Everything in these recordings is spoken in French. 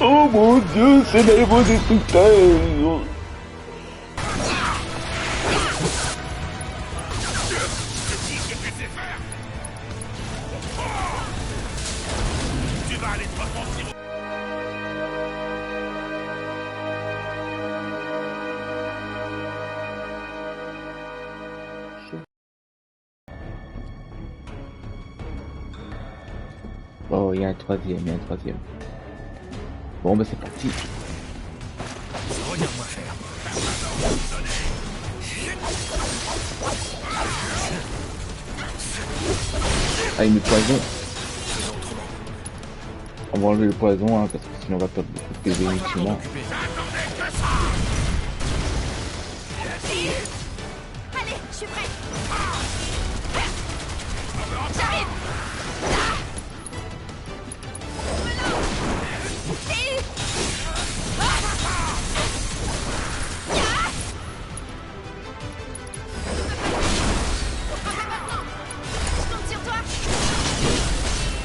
Oh mon Dieu, c'est nerveux-destructeur. Tu vas aller te repentir. Oh, il y a un troisième, il y a un troisième. Bon, bah c'est parti. Regarde-moi faire. Ah, il met poison. Faisons autrement. On va enlever le poison, hein, parce que sinon on va perdre beaucoup de PV inutilement. Occupé. Allez, je suis prête. J'arrive. Je compte sur toi.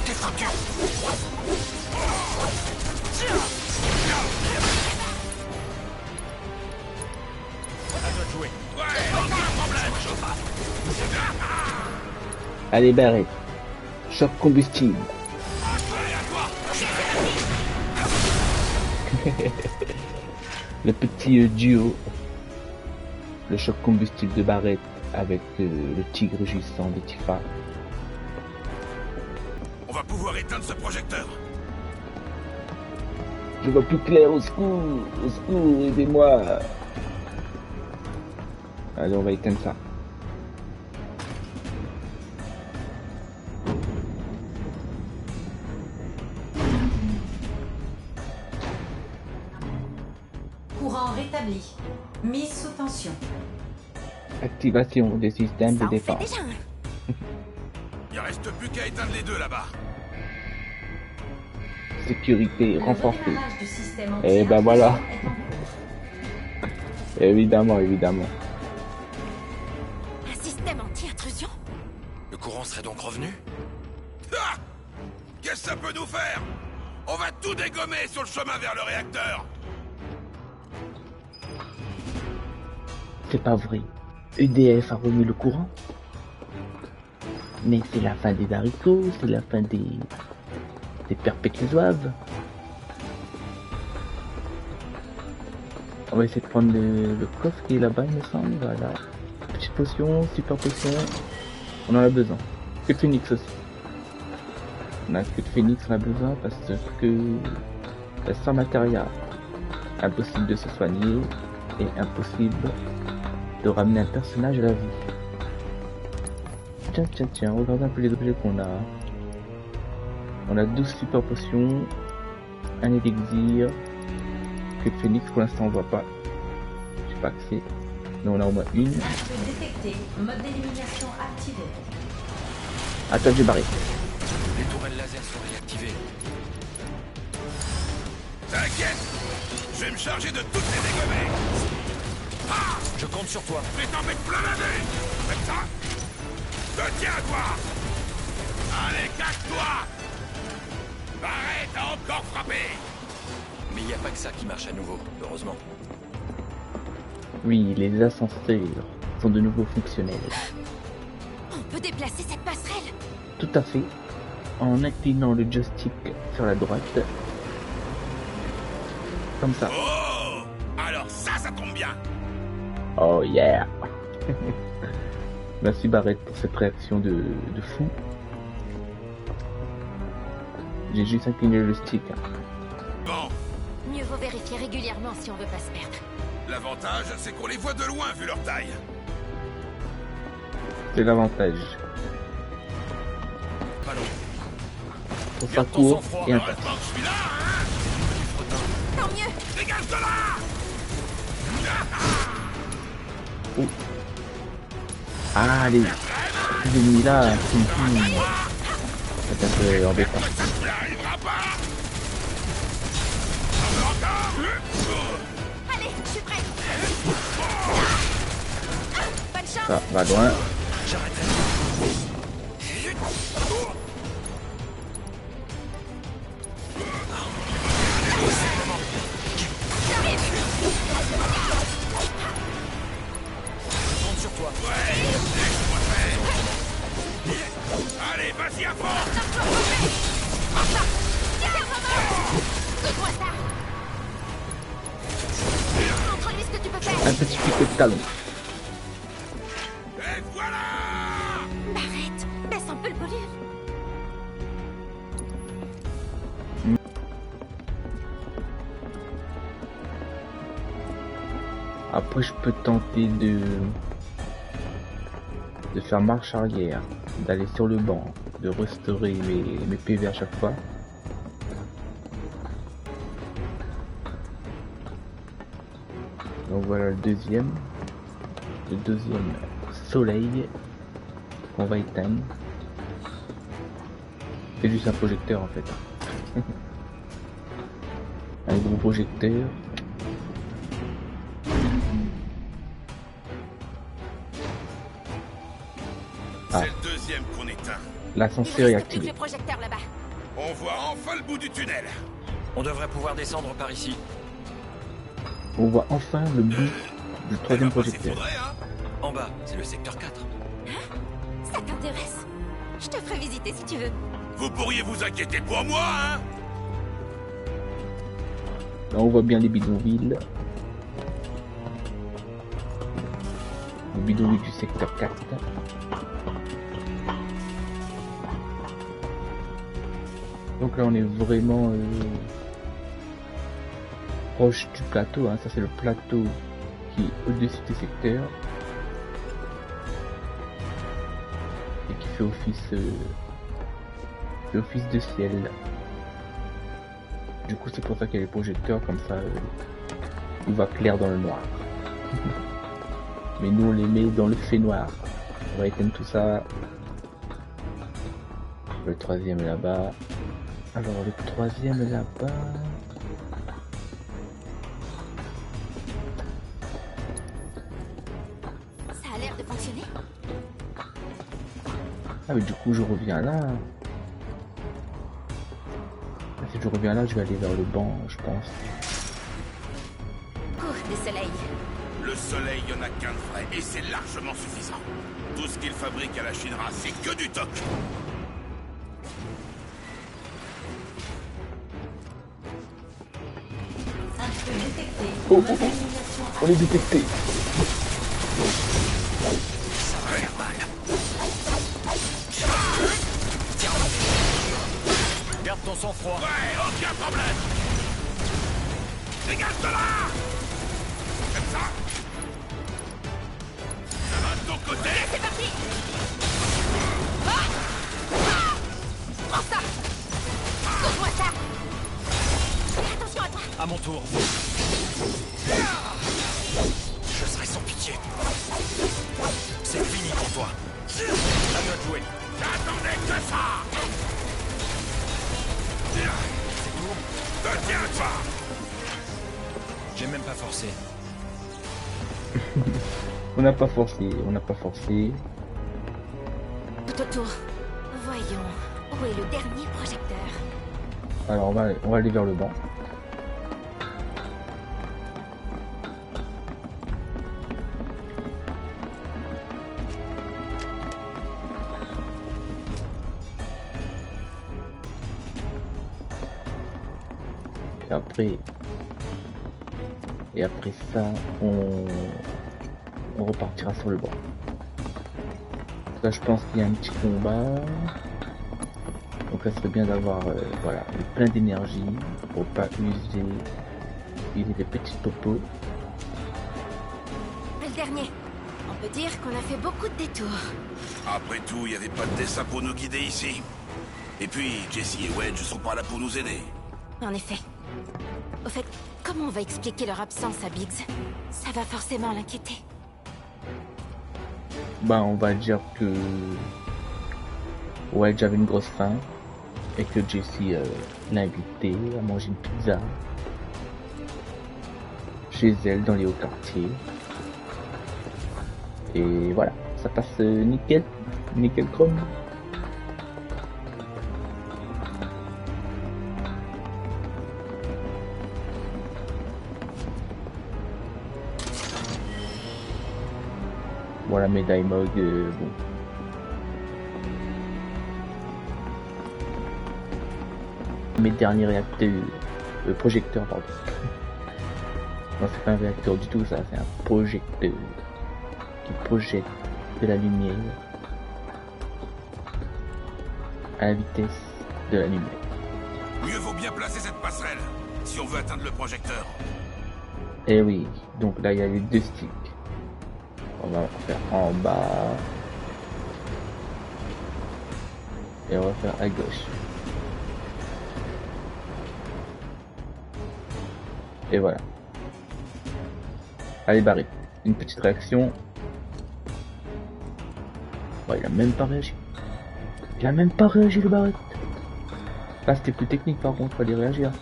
T'es foutu. À toi de jouer. Ouais, aucun problème, Chopin. Allez, Barret. Choc combustible. Le petit duo. Le choc combustible de Barret avec le tigre rugissant de Tifa. On va pouvoir éteindre ce projecteur. Je vois plus clair, au secours, aidez-moi. Allez, on va éteindre ça. Courant rétabli. Mise sous tension. Activation des systèmes Ça de en fait défense. déjà un. Il reste plus qu'à éteindre les deux là-bas. Sécurité Le renforcée. redémarrage du système Et ben voilà. anti-intrusion est en cours. Évidemment, évidemment. Un système anti-intrusion? Le courant serait donc revenu? Ah! Qu'est-ce que ça peut nous faire? On va tout dégommer sur le chemin vers le réacteur. C'est pas vrai. EDF a remis le courant. Mais c'est la fin des haricots, c'est la fin des perpètes les oeufs. On va essayer de prendre le coffre qui est là-bas, il me semble. Voilà. Petite potion, super potion. On en a besoin. Que de phoenix aussi. On a que de phoenix, on a besoin parce que sans matériel, impossible de se soigner et impossible de ramener un personnage à la vie. Tiens, regarde un peu les objets qu'on a. On a 12 super potions, un élixir, que de phoenix pour l'instant on voit pas. Je sais pas que c'est. Mais on a au moins une. Menace détectée. Mode d'élimination activé. Attends, j'ai barré. Les tourelles laser sont réactivées. T'inquiète, je vais me charger de toutes les dégommer. Ah! Je compte sur toi. Je vais t'en mettre plein la vue. Comme ça. Je tiens à toi. Allez, cache-toi. Barret a encore frappé. Mais il n'y a pas que ça qui marche à nouveau, heureusement. Oui, les ascenseurs sont de nouveau fonctionnels. On peut déplacer cette passerelle? Tout à fait. En inclinant le joystick sur la droite. Comme ça. Oh! Alors ça tombe bien. Oh yeah. Merci Barret pour cette réaction de fou. J'ai juste incliné le stick. Bon, Mieux vaut vérifier régulièrement si on veut pas se perdre. l'avantage, c'est qu'on les voit de loin vu leur taille. C'est l'avantage. Pas long. Pour ça court et un tas. Heureusement que je suis là, hein? Tant mieux. Dégage de là! Oh. Ah, allez. Ces ennemis là, c'est un peu embêtant. Ça ne arrivera pas! Encore? Allez, je suis prête. Bonne chance. Ça va loin. J'arrêterai. Un petit piquet de talon. Et voilà! Arrête, baisse un peu le volume. Après, je peux tenter de faire marche arrière, d'aller sur le banc, de restaurer mes PV à chaque fois. Donc voilà le deuxième soleil qu'on va éteindre. C'est juste un projecteur en fait. Un gros projecteur. C'est le deuxième qu'on éteint. L'ascenseur est Il reste plus que activé. le projecteur là-bas. On voit enfin le bout du tunnel. On devrait pouvoir descendre par ici. On voit enfin le bout du troisième Eh ben, projecteur. s'effondrer, hein. En bas, c'est le secteur 4. Ça t'intéresse? Je te ferai visiter si tu veux. Vous pourriez vous inquiéter pour moi, hein? Là, on voit bien les bidonvilles. Le bidonville du secteur 4. Donc là, on est vraiment proche du plateau. Hein. Ça, c'est le plateau qui est au-dessus des secteurs. Et qui fait office de ciel. Du coup, c'est pour ça qu'il y a les projecteurs, comme ça, il va clair dans le noir. Mais nous, on les met dans le fait noir. On va éteindre tout ça. Le troisième est là-bas. Alors, le troisième est là-bas. Ça a l'air de fonctionner. Ah, mais du coup, je reviens là. Si je reviens là, je vais aller vers le banc, je pense. Cours des soleils. Le soleil, il y en a qu'un de vrai, et c'est largement suffisant. Tout ce qu'il fabrique à la Shinra, c'est que du toc. Intrus détecté. Oh, Localisation on est détecté. Ça va faire mal. Garde ton sang-froid. Ouais, aucun problème. Dégage de là. Comme ça. Ça va de ton côté? C'est parti. Ah ah Prends ça. Sauve-moi ça. Fais attention à toi. À mon tour. Je serai sans pitié. C'est fini pour toi. À toi de jouer. J'attendais que ça. C'est tout. Retiens-toi. J'ai même pas forcé. On n'a pas forcé, on n'a pas forcé. Tout autour. Voyons. Où est le dernier projecteur? Alors, on va aller vers le banc. Et après ça, on repartira sur le banc. Là, je pense qu'il y a un petit combat. Donc ça serait bien d'avoir voilà, plein d'énergie pour pas user des petits topos. Le dernier. On peut dire qu'on a fait beaucoup de détours. Après tout, il n'y avait pas de dessin pour nous guider ici. Et puis, Jesse et Wedge sont pas là pour nous aider. En effet. Au fait, comment on va expliquer leur absence à Biggs? Ça va forcément l'inquiéter. Bah, on va dire que Wedge avait une grosse faim et que Jesse l'a invité à manger une pizza chez elle dans les hauts quartiers. Et voilà, ça passe nickel chrome. Voilà, médaille Mog, bon. Mes derniers réacteurs, projecteurs, pardon. Non, c'est pas un réacteur du tout, ça, c'est un projecteur qui projette de la lumière à la vitesse de la lumière. Mieux vaut bien placer cette passerelle si on veut atteindre le projecteur. Et oui, donc là il y a les deux sticks. On va faire en bas et on va faire à gauche. Et voilà. Allez, barré. Une petite réaction. Ouais, il a même pas réagi. Il a même pas réagi, le barrette. Là c'était plus technique par contre, fallait réagir.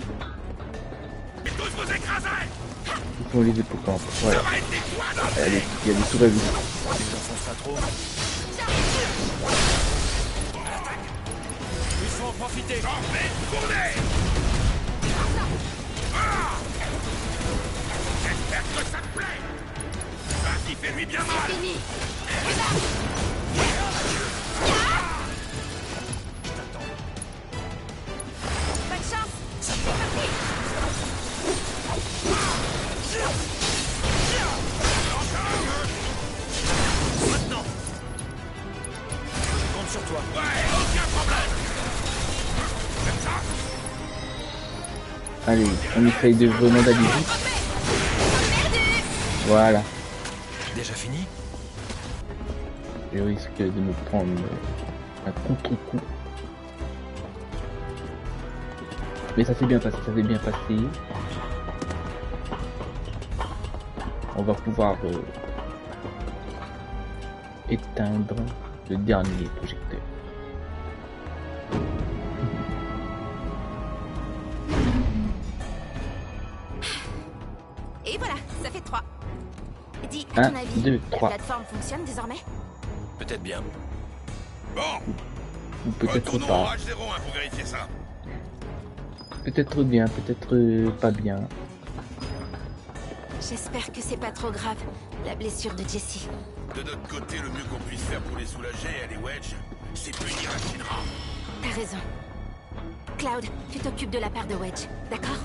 Et tous vous écraser. Ils sont les hippocampes. Voilà. Allez, il y a des tours à vue. Tu t'enfonces pas trop. Il faut en profiter. J'espère que ça te plaît. Vas-y, fais-lui bien mal. Fini. Bonne chance. Maintenant. Je compte sur toi. Ouais, aucun problème. Comme ça. Allez, on essaye de vraiment d'aller vite. Voilà. Déjà fini? Je risque de me prendre un contre-coup. Mais ça s'est bien passé, ça s'est bien passé. On va pouvoir éteindre le dernier projecteur. Et voilà, ça fait 3. Dis, à 1, ton avis, 2, la 3. plateforme fonctionne désormais? Peut-être bien. Bon, Ou peut-être retournons au pas. H01 pour vérifier ça. Peut-être bien, peut-être pas bien. J'espère que c'est pas trop grave, la blessure de Jessie. De notre côté, le mieux qu'on puisse faire pour les soulager, les Wedge, c'est punir la Shinra. T'as raison. Cloud, tu t'occupes de la part de Wedge, d'accord?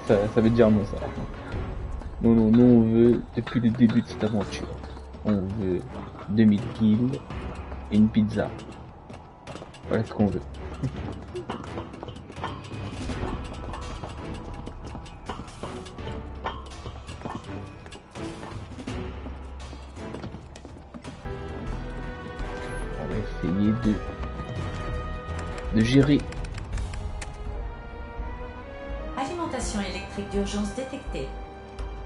Ça veut dire non, ça. Non, non, nous on veut, depuis le début de cette aventure, on veut 2000 kills et une pizza. Voilà ce qu'on veut. On va essayer de gérer. Alimentation électrique d'urgence détectée.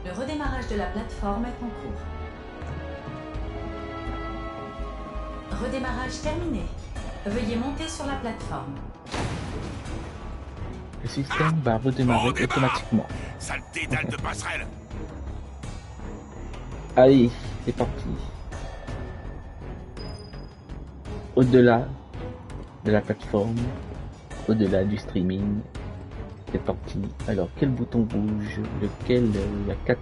Le redémarrage de la plateforme est en cours. Redémarrage terminé. Veuillez monter sur la plateforme. Le système va redémarrer automatiquement. Sale dédale de passerelle. Allez, c'est parti. Au-delà de la plateforme, au-delà du streaming, c'est parti. Alors, quel bouton rouge? Lequel? Il y a 4.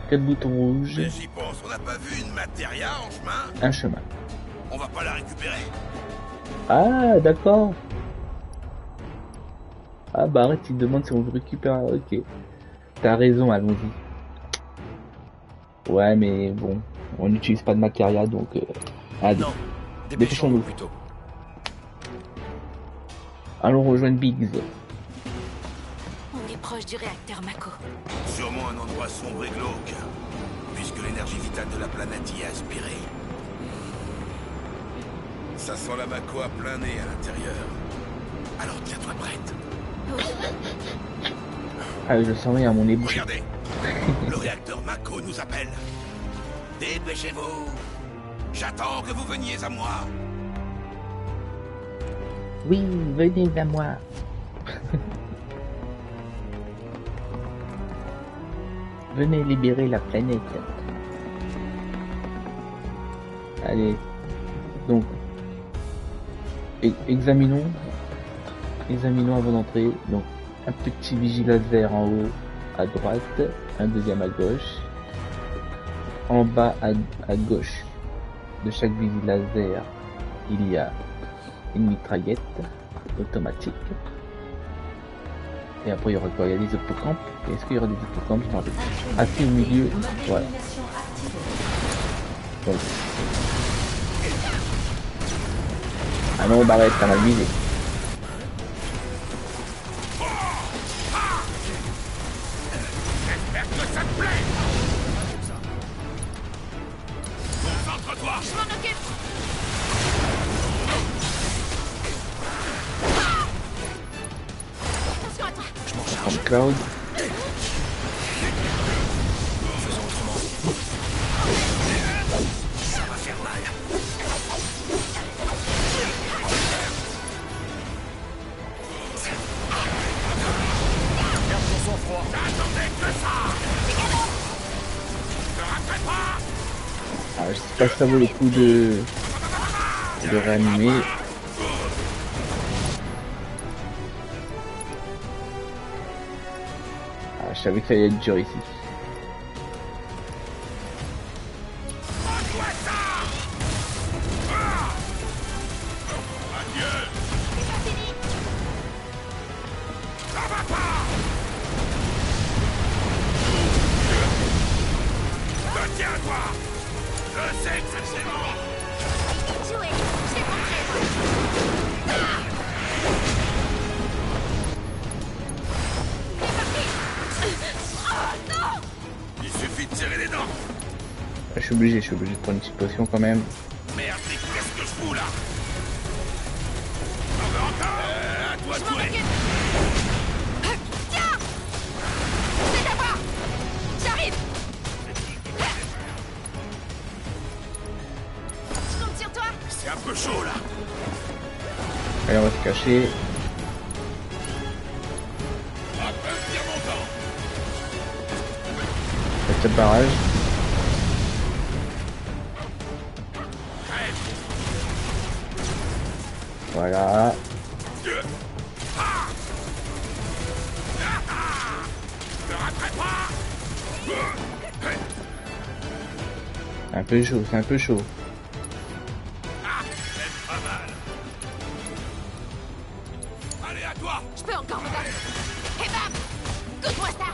Quel bouton rouge? Mais j'y pense, on n'a pas vu une matéria en chemin? Un chemin. On va pas la récupérer. Ah, d'accord. Ah bah arrête, il demande si on veut récupérer. Ok. T'as raison, allons-y. Ouais, mais bon, on n'utilise pas de matéria, donc... allez, Non, dépêchons-nous. dépêchons-nous plutôt. Allons rejoindre Biggs. On est proche du réacteur Mako. Sûrement un endroit sombre et glauque, puisque l'énergie vitale de la planète y est aspirée. Ça sent la Mako à plein nez à l'intérieur. Alors tiens-toi prête. Ah, je sens rien, mon nez bouché. Regardez, le réacteur Mako nous appelle. Dépêchez-vous. J'attends que vous veniez à moi. Oui, venez à moi. Venez libérer la planète. Allez, donc, examinons avant d'entrer. Donc, un petit vigile laser en haut à droite, un deuxième à gauche. En bas à gauche de chaque vigile laser, il y a une mitraillette automatique. Et après il y aura quoi? Il y a des hippocampes. Et est-ce qu'il y aura des hippocampes? Je m'en rappelle. Ah si, au milieu. Voilà. Donc. Ah non, Barrett, t'as mal visé. J'espère que ça te plaît. Concentre-toi. Je m'en occupe. Attention à toi. Je m'en charge. Comme Cloud. Faisons autrement. Ça va faire mal. Garde ton sang-froid. J'attendais que ça. Ne raterai pas. Ah, je sais pas si ça vaut le coup de réanimer. Ah, je savais que ça allait être dur ici. Prends-toi ça. Adieu. C'est pas fini. Ça va pas. Tiens à toi. Je sais que c'est bon. Jouez. Je l'ai compris, moi. C'est parti. Oh non. Il suffit de serrer les dents. Je suis obligé de prendre une petite potion quand même. Merde, mais qu'est-ce que je fous là? T'en veux encore? À toi de Je m'en jouer. occupe. Tiens. C'est d'abord. J'arrive. Je compte sur toi. C'est un peu chaud là. Allez, on va se cacher. Un peu bien mon temps. Faites ce barrage. Crève. Voilà. Ne raterai pas. C'est un peu chaud, c'est un peu chaud. Ah, c'est pas mal. Allez, à toi. Je peux encore me battre. Et bam. Goûte-moi ça.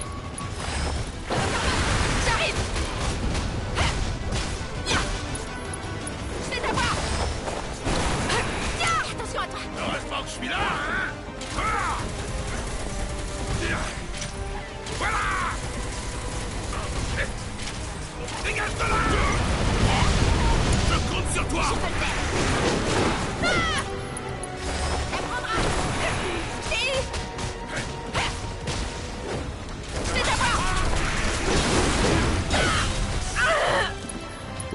J'arrive. Je vais t'avoir. Tiens, attention à toi. Heureusement que je suis là, hein. Ah. Voilà. Dégage de là. Je compte sur toi. Je peux le faire. Ah. Elle prendra. J'ai eu. Je vais t'avoir.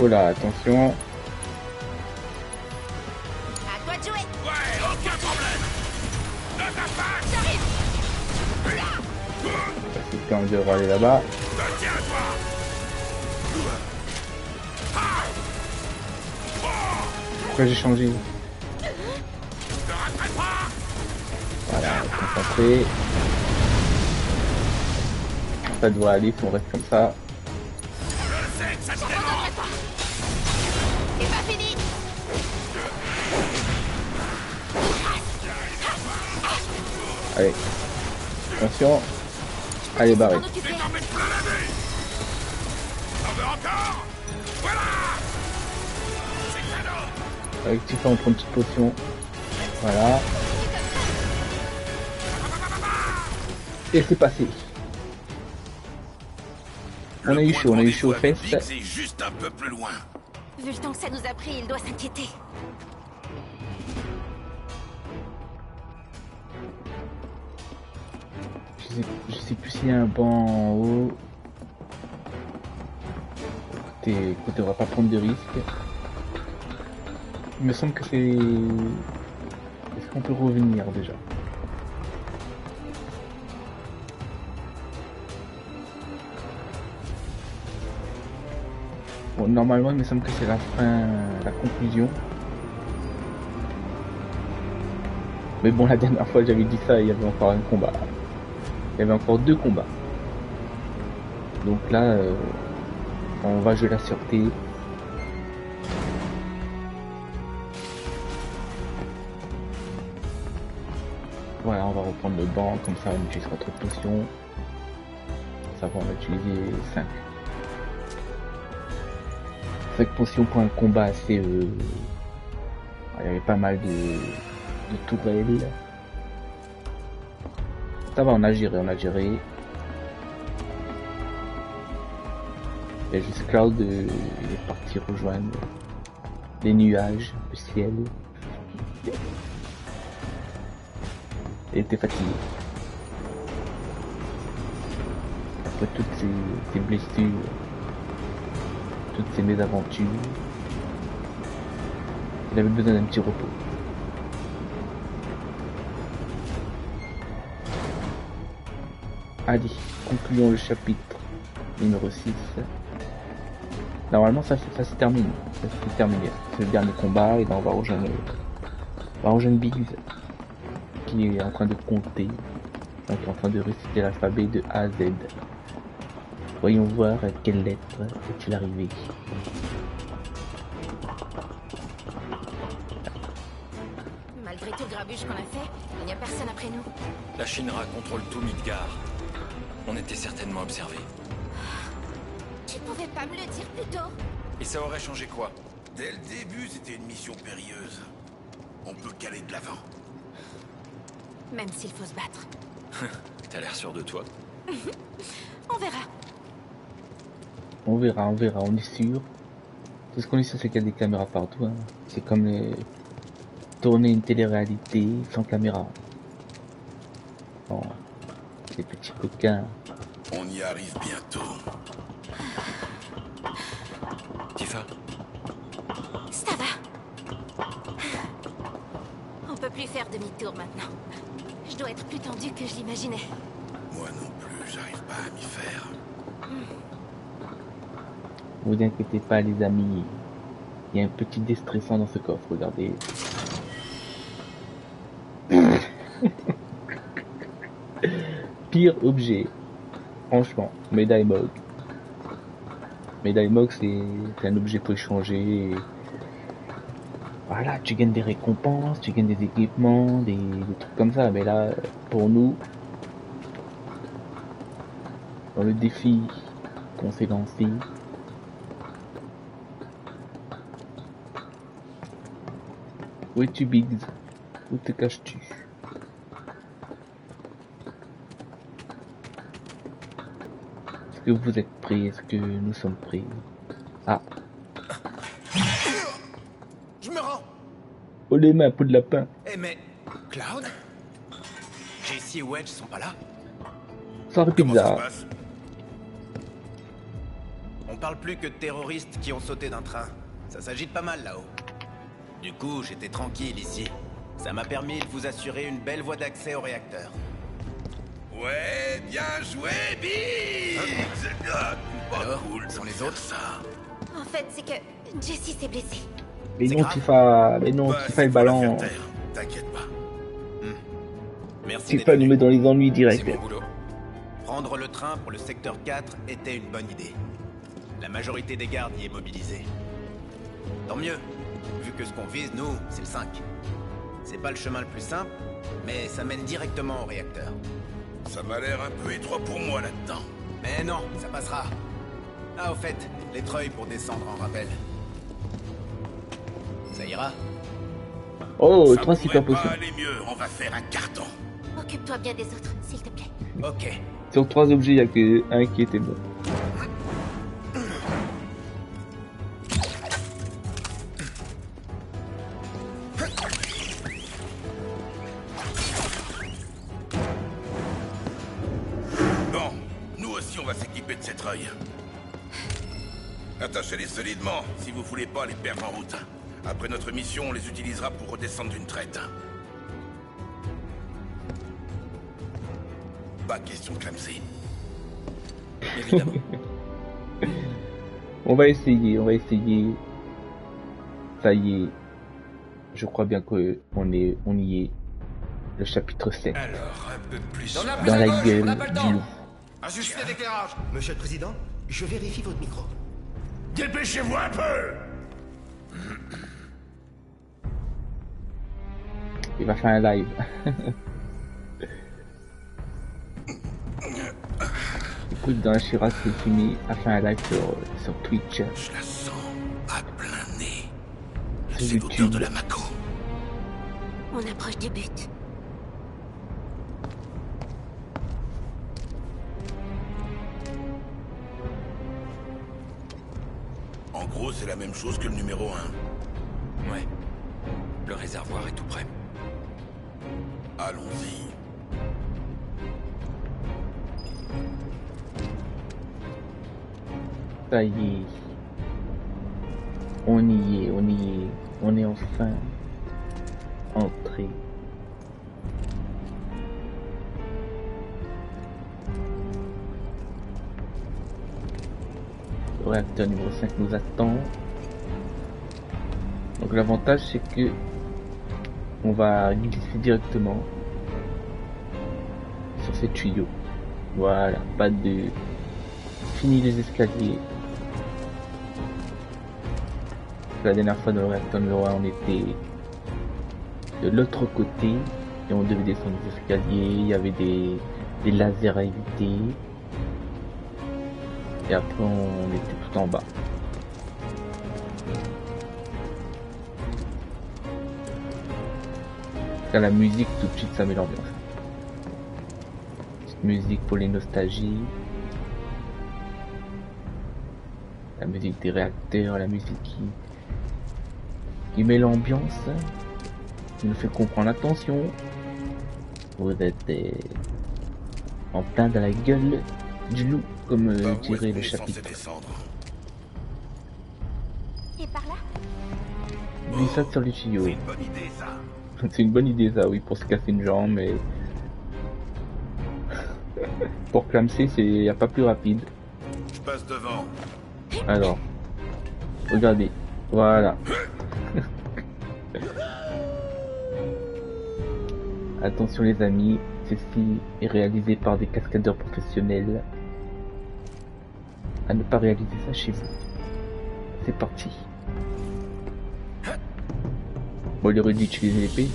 Oh là, attention. À toi de jouer. Ouais, aucun problème. Ne t'attaque. J'arrive. C'est quand de aller là-bas. Tiens à toi. Pourquoi j'ai changé? Ne raterai pas. Voilà, concentré. Ça doit aller si on reste comme ça. Je sais que ça te J'en dérange. redonnerai pas. C'est pas fini. Allez. Attention. Allez, barré. M'en occuper. Mais t'en mets plein la vue. T'en veux encore? Voilà. C'est cadeau. Avec tout ça, on prend une petite potion. Voilà. Et c'est passé. On a eu chaud aux fesses. C'est juste un peu plus loin. Vu le temps que ça nous a pris, il doit s'inquiéter. Je sais plus s'il y a un banc en haut. Écoutez, on va pas prendre de risques. Il me semble que c'est... Est-ce qu'on peut revenir déjà? Bon, normalement, il me semble que c'est la fin, la conclusion. Mais bon, la dernière fois j'avais dit ça, il y avait encore un combat. Il y avait encore 2 combats. Donc là, on va jouer la sûreté. Voilà, on va reprendre le banc, comme ça on utilisera 3 potions. Ça va, on va utiliser 5. 5 potions pour un combat assez... Il y avait pas mal de tourelles. Ça va, on a géré. Et juste Cloud, il est parti rejoindre les nuages, le ciel. Il était fatigué. Après toutes ces blessures, toutes ces mésaventures, il avait besoin d'un petit repos. Allez, concluons le chapitre numéro 6. Normalement ça se termine. Ça s'est terminé. C'est le dernier combat et là on va rejoindre Biggs qui est en train de compter. Donc en train de réciter l'alphabet de A à Z. Voyons voir à quelle lettre est-il arrivé. Malgré tout le grabuge qu'on a fait, il n'y a personne après nous. La Shinra contrôle tout Midgar. On était certainement observés. Tu pouvais pas me le dire plus tôt? Et ça aurait changé quoi? Dès le début, c'était une mission périlleuse. On peut caler de l'avant. Même s'il faut se battre. T'as l'air sûr de toi. On verra. On verra, on est sûr. Tout ce qu'on est sûr, c'est qu'il y a des caméras partout. Hein. C'est comme tourner une télé-réalité sans caméra. Bon, ces petits coquins. On y arrive bientôt. Tifa, Ça va. On peut plus faire demi-tour maintenant. Je dois être plus tendue que je l'imaginais. Moi non plus, j'arrive pas à m'y faire. Vous inquiétez pas les amis. Il y a un petit déstressant dans ce coffre, regardez. Pire objet. Franchement, médaille Mog. Médaille Mog c'est un objet pour échanger. Voilà, tu gagnes des récompenses, tu gagnes des équipements, des trucs comme ça. Mais là, pour nous, dans le défi qu'on s'est lancé, où es-tu Biggs? Où te caches-tu? Est-ce que vous êtes prêts? Est-ce que nous sommes prêts? Ah, je me rends. oh les mains, peau de lapin. Eh mais... Cloud? JC et Wedge sont pas là? Ça aurait été Comment ça se bizarre. passe? On parle plus que de terroristes qui ont sauté d'un train. Ça s'agite pas mal là-haut. Du coup, j'étais tranquille ici. Ça m'a permis de vous assurer une belle voie d'accès au réacteur. Ouais, bien joué, Biggs. Ah, pas Alors, cool où sont de les faire autres? ça. En fait, c'est que Jessie s'est blessée. Mais C'est non, grave. Tifa, mais non, Bah, Tifa c'est est pour la ballant. faire taire, t'inquiète pas. Merci Tifa d'être nous venu. met dans les ennuis C'est directs. mon boulot. Prendre le train pour le secteur 4 était une bonne idée. La majorité des gardes y est mobilisée. Tant mieux, vu que ce qu'on vise, nous, c'est le 5. C'est pas le chemin le plus simple, mais ça mène directement au réacteur. Ça m'a l'air un peu étroit pour moi là-dedans. Mais non, ça passera. Ah, au fait, les treuils pour descendre en rappel. Ça ira? Oh, Ça 3 pourrait super pas potions. aller mieux, on va faire un carton. Occupe-toi bien des autres, s'il te plaît. Ok. Sur 3 objets, il n'y a que un qui était bon. Bon, nous aussi on va s'équiper de ces treuils. Attachez-les solidement si vous voulez pas les perdre en route. Après notre mission, on les utilisera pour redescendre d'une traite. Pas question de clamser. Évidemment. On va essayer. Ça y est. Je crois bien qu'on y est. Le chapitre 7. Alors, un peu plus. Dans la Dans la gauche, gueule on n'a pas le du temps. loup. Ajustez l'éclairage. Monsieur le Président, je vérifie votre micro. Dépêchez-vous un peu. Il va faire un live. truc dans la Shira, c'est fini, a fait un live sur Twitch. Je la sens à plein nez. Sur C'est l'odeur YouTube. de la Mako. On approche du but. En gros, c'est la même chose que le numéro 1. Ouais. Le réservoir est tout près. Allons-y. Ça y est. On y est, on y est. On est enfin entré. Le réacteur numéro 5 nous attend. Donc l'avantage c'est que on va glisser directement sur ces tuyaux. Voilà, pas de... Fini les escaliers. La dernière fois dans le réacteur numéro 1 on était de l'autre côté et on devait descendre les escaliers, il y avait des lasers à éviter. Et après on était tout en bas. Là, la musique tout de suite ça met l'ambiance. Petite musique pour les nostalgies. La musique des réacteurs, la musique qui met l'ambiance, qui nous fait comprendre attention. Vous êtes en plein dans la gueule du loup, comme Par où est-ce dirait qu'on le est censé chapitre. descendre? Et par là? Glissade sur les tuyaux. C'est une bonne idée, ça. C'est une bonne idée ça, oui, pour se casser une jambe, mais pour clamser, y a pas plus rapide. Je passe devant. Alors, regardez, voilà. Attention les amis, ceci est réalisé par des cascadeurs professionnels. À ne pas réaliser ça chez vous. C'est parti. Bon, il aurait dû utiliser l'épée.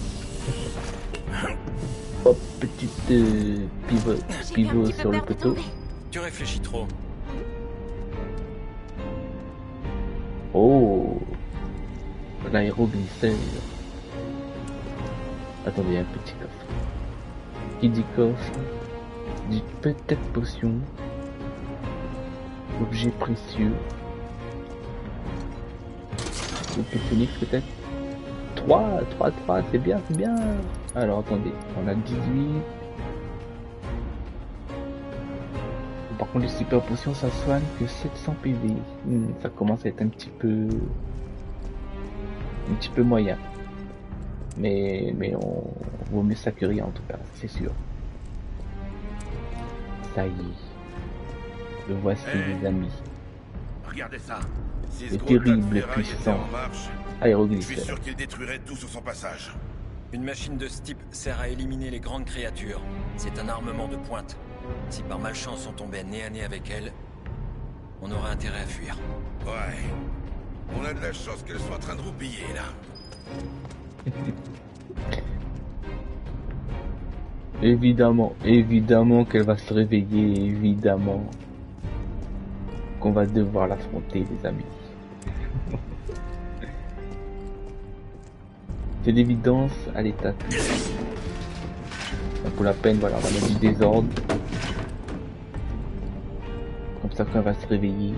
Hop, petite pivot sur le poteau. Tu réfléchis trop. Oh, l'aéroglisseur. Attendez, un petit coffre. Qui dit coffre dit peut-être potion. Objet précieux. Ou phoenix peut-être. 3, c'est bien, c'est bien. Alors attendez, on a 18. Par contre les super potions ça soigne que 700 PV. Ça commence à être un petit peu moyen. Mais on vaut mieux ça que rien en tout cas, c'est sûr. Ça y est. Le voici les amis. Regardez ça. Si Le ce gros terrible tas de ferraille était puissant en marche, je suis aéroglisseur. sûr qu'il détruirait tout sur son passage. Une machine de ce type sert à éliminer les grandes créatures. C'est un armement de pointe. Si par malchance on tombait nez à nez avec elle, on aurait intérêt à fuir. Ouais. On a de la chance qu'elle soit en train de roupiller, là. Évidemment qu'elle va se réveiller, évidemment qu'on va devoir l'affronter les amis. C'est l'évidence à l'état. Pour la peine, voilà, on va mettre du désordre. Comme ça quand elle va se réveiller,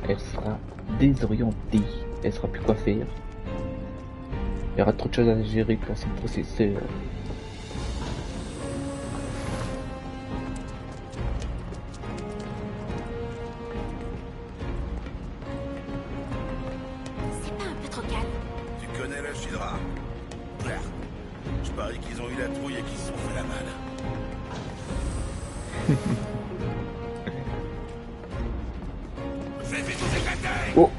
elle sera désorientée, elle sera plus quoi faire. Il y aura trop de choses à gérer pour son processeur. C'est pas un peu trop calme? Tu connais la Shidra? Frère, je parie qu'ils ont eu la trouille et qu'ils se sont fait la malle. Fais vite vous éclater! Oh,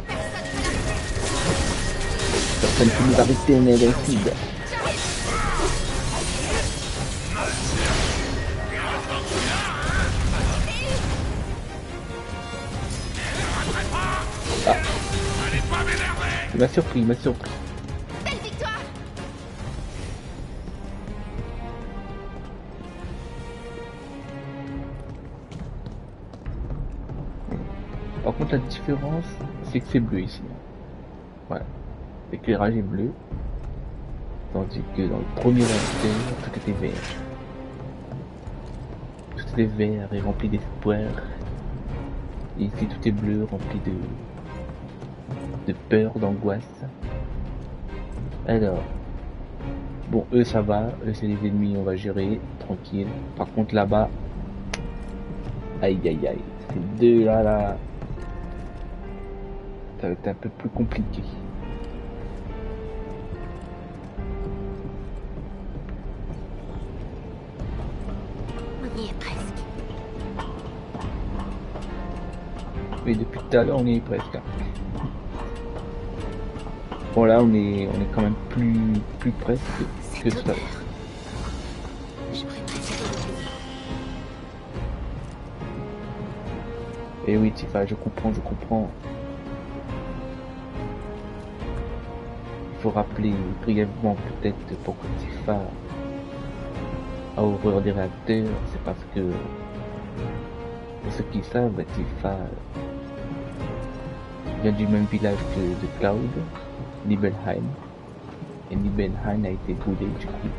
personne qui nous arrêter, mais elle est acide. Ah. Il m'a surpris, il m'a surpris. Belle victoire! différence, c'est que c'est bleu ici. Voilà. L'éclairage est bleu. Tandis que dans le premier réacteur, tout était vert. Tout était vert et rempli d'espoir. Et ici tout est bleu, rempli de peur, d'angoisse. Alors, bon, eux ça va, eux c'est les ennemis, on va gérer, tranquille. Par contre là-bas, aïe aïe aïe, ces deux là, ça va être un peu plus compliqué. On y est presque. Mais depuis tout à l'heure on y est presque. Bon là on est quand même plus presque que tout à l'heure. J'aurais préféré l'oublier. Et oui Tifa, je comprends. Il faut rappeler brièvement peut-être pourquoi Tifa a horreur des réacteurs, c'est parce que, pour ceux qui savent, Tifa vient du même village que de Cloud, Nibelheim. Et Nibelheim a été brûlé du coup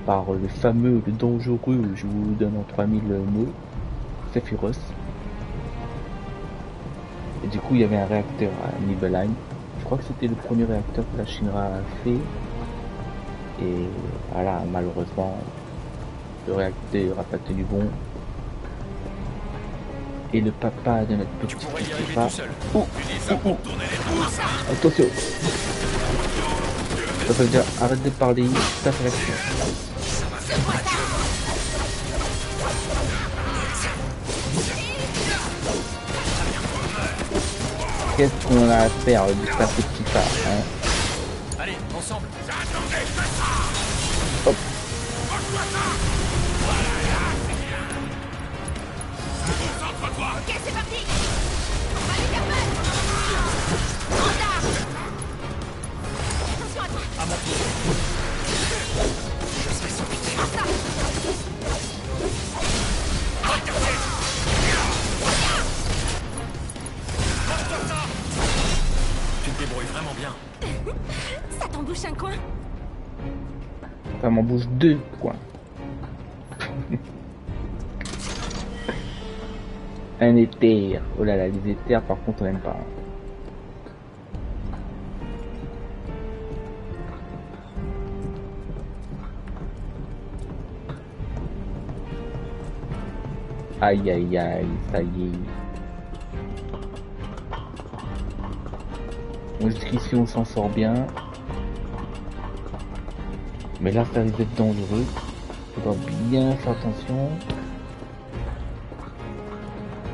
par le fameux, le dangereux, je vous donne en 3000 mots, Sephiroth. Et du coup il y avait un réacteur à Nibelheim. Je crois que c'était le premier réacteur que la Shinra a fait. Et voilà, malheureusement, le réacteur a pas tenu bon. Et le papa de notre petit Tifa... Attention. Ça veut dire arrête de parler, ta réaction. Qu'est-ce qu'on a à faire de ta petite Tifa, hein? Allez, ensemble. Hop. Ok, c'est parti. Allez, Carmen. Retard. Attention à toi. À mon tour. Je serai sans pitié. Tu te débrouilles vraiment bien. Ça t'embouche un coin. Ça m'en bouge deux coins. Un éther. Oh là là, les éthers par contre on n'aime pas. Aïe aïe aïe, ça y est. Bon, jusqu'ici on s'en sort bien. Mais là ça risque d'être dangereux. Faudra bien faire attention.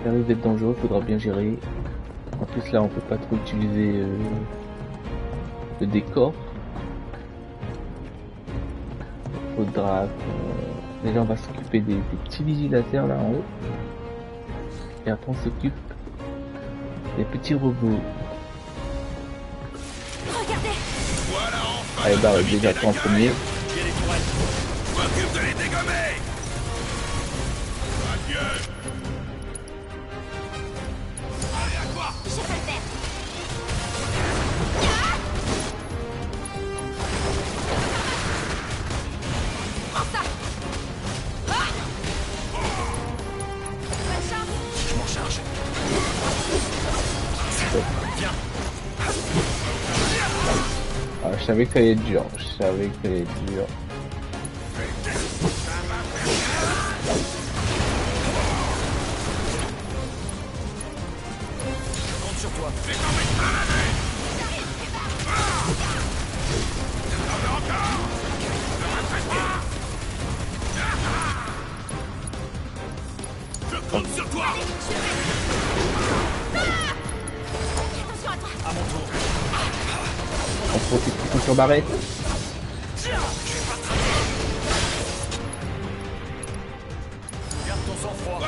Ça risque d'être dangereux, faudra bien gérer. En plus là on peut pas trop utiliser le décor. Faudra qu'on... Déjà on va s'occuper des petits vigilateurs là en haut. Et après on s'occupe des petits robots. Regardez. Voilà enfin. Allez bah déjà toi en premier. Je m'occupe de les dégommer. Adieu. Allez à toi. Je peux le faire. Prends ça. Bonne chance. Je m'en charge. Viens. Ah, je savais que ça allait être dur, Je compte sur toi. Je compte sur toi. Attention à toi. À mon tour. On profite du coup sur Barrette. Garde ton sang-froid.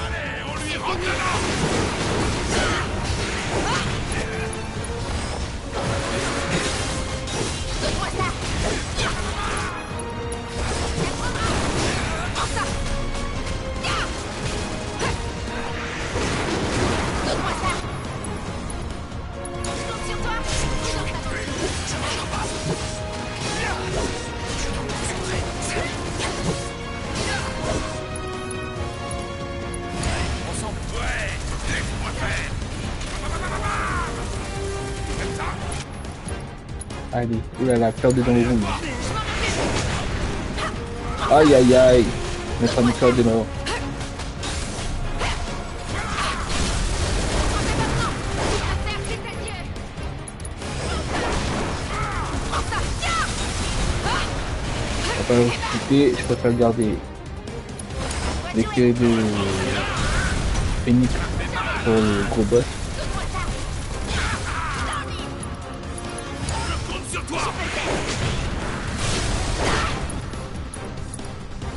Allez, on lui rentre dedans. Donne-moi ça. Allez, oulala, Cloud est dans le rouge. Aïe aïe aïe. Notre ami Cloud est mort. On va pas le ressusciter, je préfère le garder. Avec de Phoenix pour le gros boss.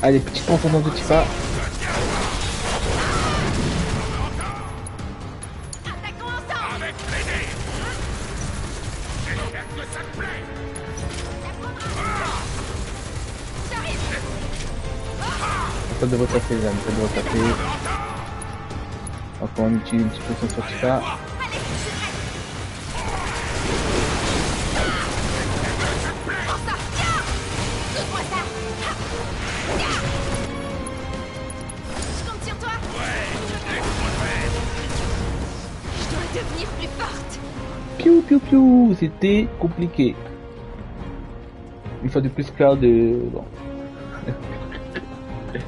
Allez, petit confondant de Tifa. Ça devrait passer, les amis, ça devrait passer. Encore on utilise une petite potion sur Tifa. Devenir plus forte. Piou piou piou, c'était compliqué. Une fois de plus, Cloud, bon. Je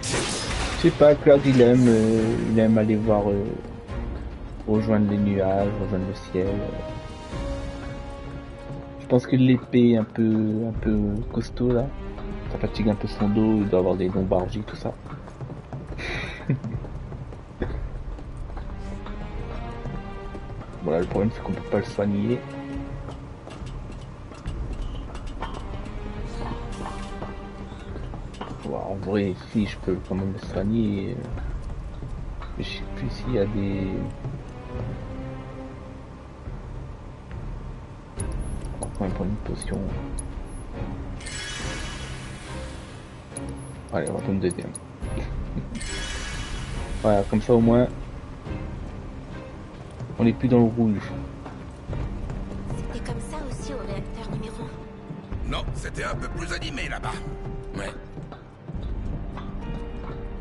sais pas, Cloud il aime aller voir, rejoindre les nuages, rejoindre le ciel. Je pense que l'épée un peu costaud là, ça fatigue un peu son dos, il doit avoir des lombardies, tout ça. Voilà, le problème c'est qu'on peut pas le soigner. Bon, en vrai, si je peux quand même le soigner. Je sais plus s'il y a des... On va quand même prendre une potion. Allez, on va prendre une deuxième. Voilà, comme ça au moins... On n'est plus dans le rouge. C'était comme ça aussi au réacteur numéro 1. Non, c'était un peu plus animé là-bas. Ouais.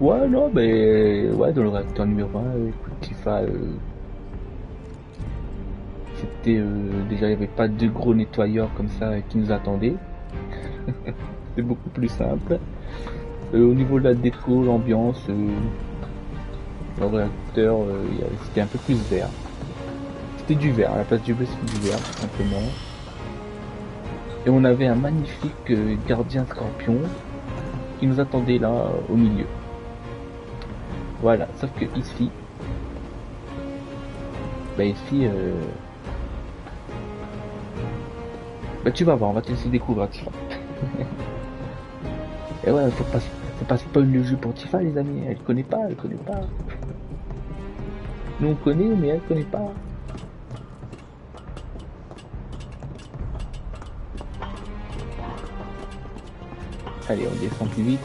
Ouais, non, mais... Ouais, dans le réacteur numéro 1, écoute, Tifa... C'était... déjà, il n'y avait pas de gros nettoyeurs comme ça qui nous attendaient. C'est beaucoup plus simple. Au niveau de la déco, l'ambiance... le réacteur, c'était un peu plus vert. C'était du vert, à la place du bleu c'était du vert tout simplement. Et on avait un magnifique gardien scorpion qui nous attendait là au milieu. Voilà, sauf que ici, bah ici, bah tu vas voir, on va te laisser découvrir Tifa. Et ouais, faut pas spoiler le jeu pour Tifa les amis, elle connaît pas. Nous on connaît mais elle connaît pas. Allez, on descend plus vite.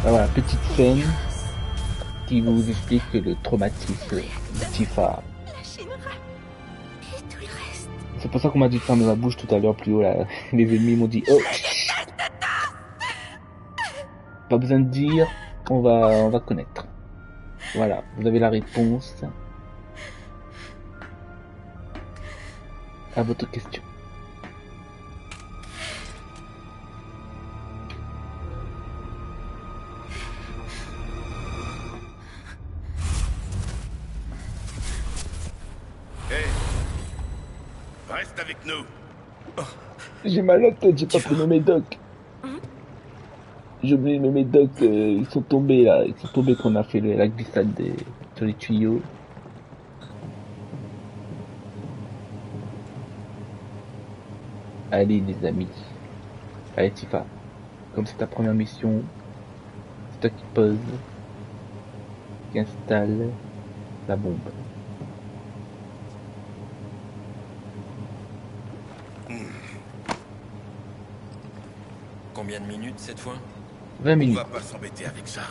Ah, voilà, petite scène qui vous explique le traumatisme de Tifa. C'est pour ça qu'on m'a dit de fermer ma bouche tout à l'heure plus haut là. Les ennemis m'ont dit oh. Pas besoin de dire, on va connaître. Voilà, vous avez la réponse à votre question. Reste avec nous. J'ai mal à la tête, j'ai pas pris mes médocs. J'ai oublié mes médocs, ils sont tombés là, quand on a fait la glissade sur les tuyaux. Allez les amis, allez Tifa, comme c'est ta première mission, c'est toi qui pose, qui installe la bombe. Combien de minutes cette fois? 20 On minutes. va pas s'embêter avec ça.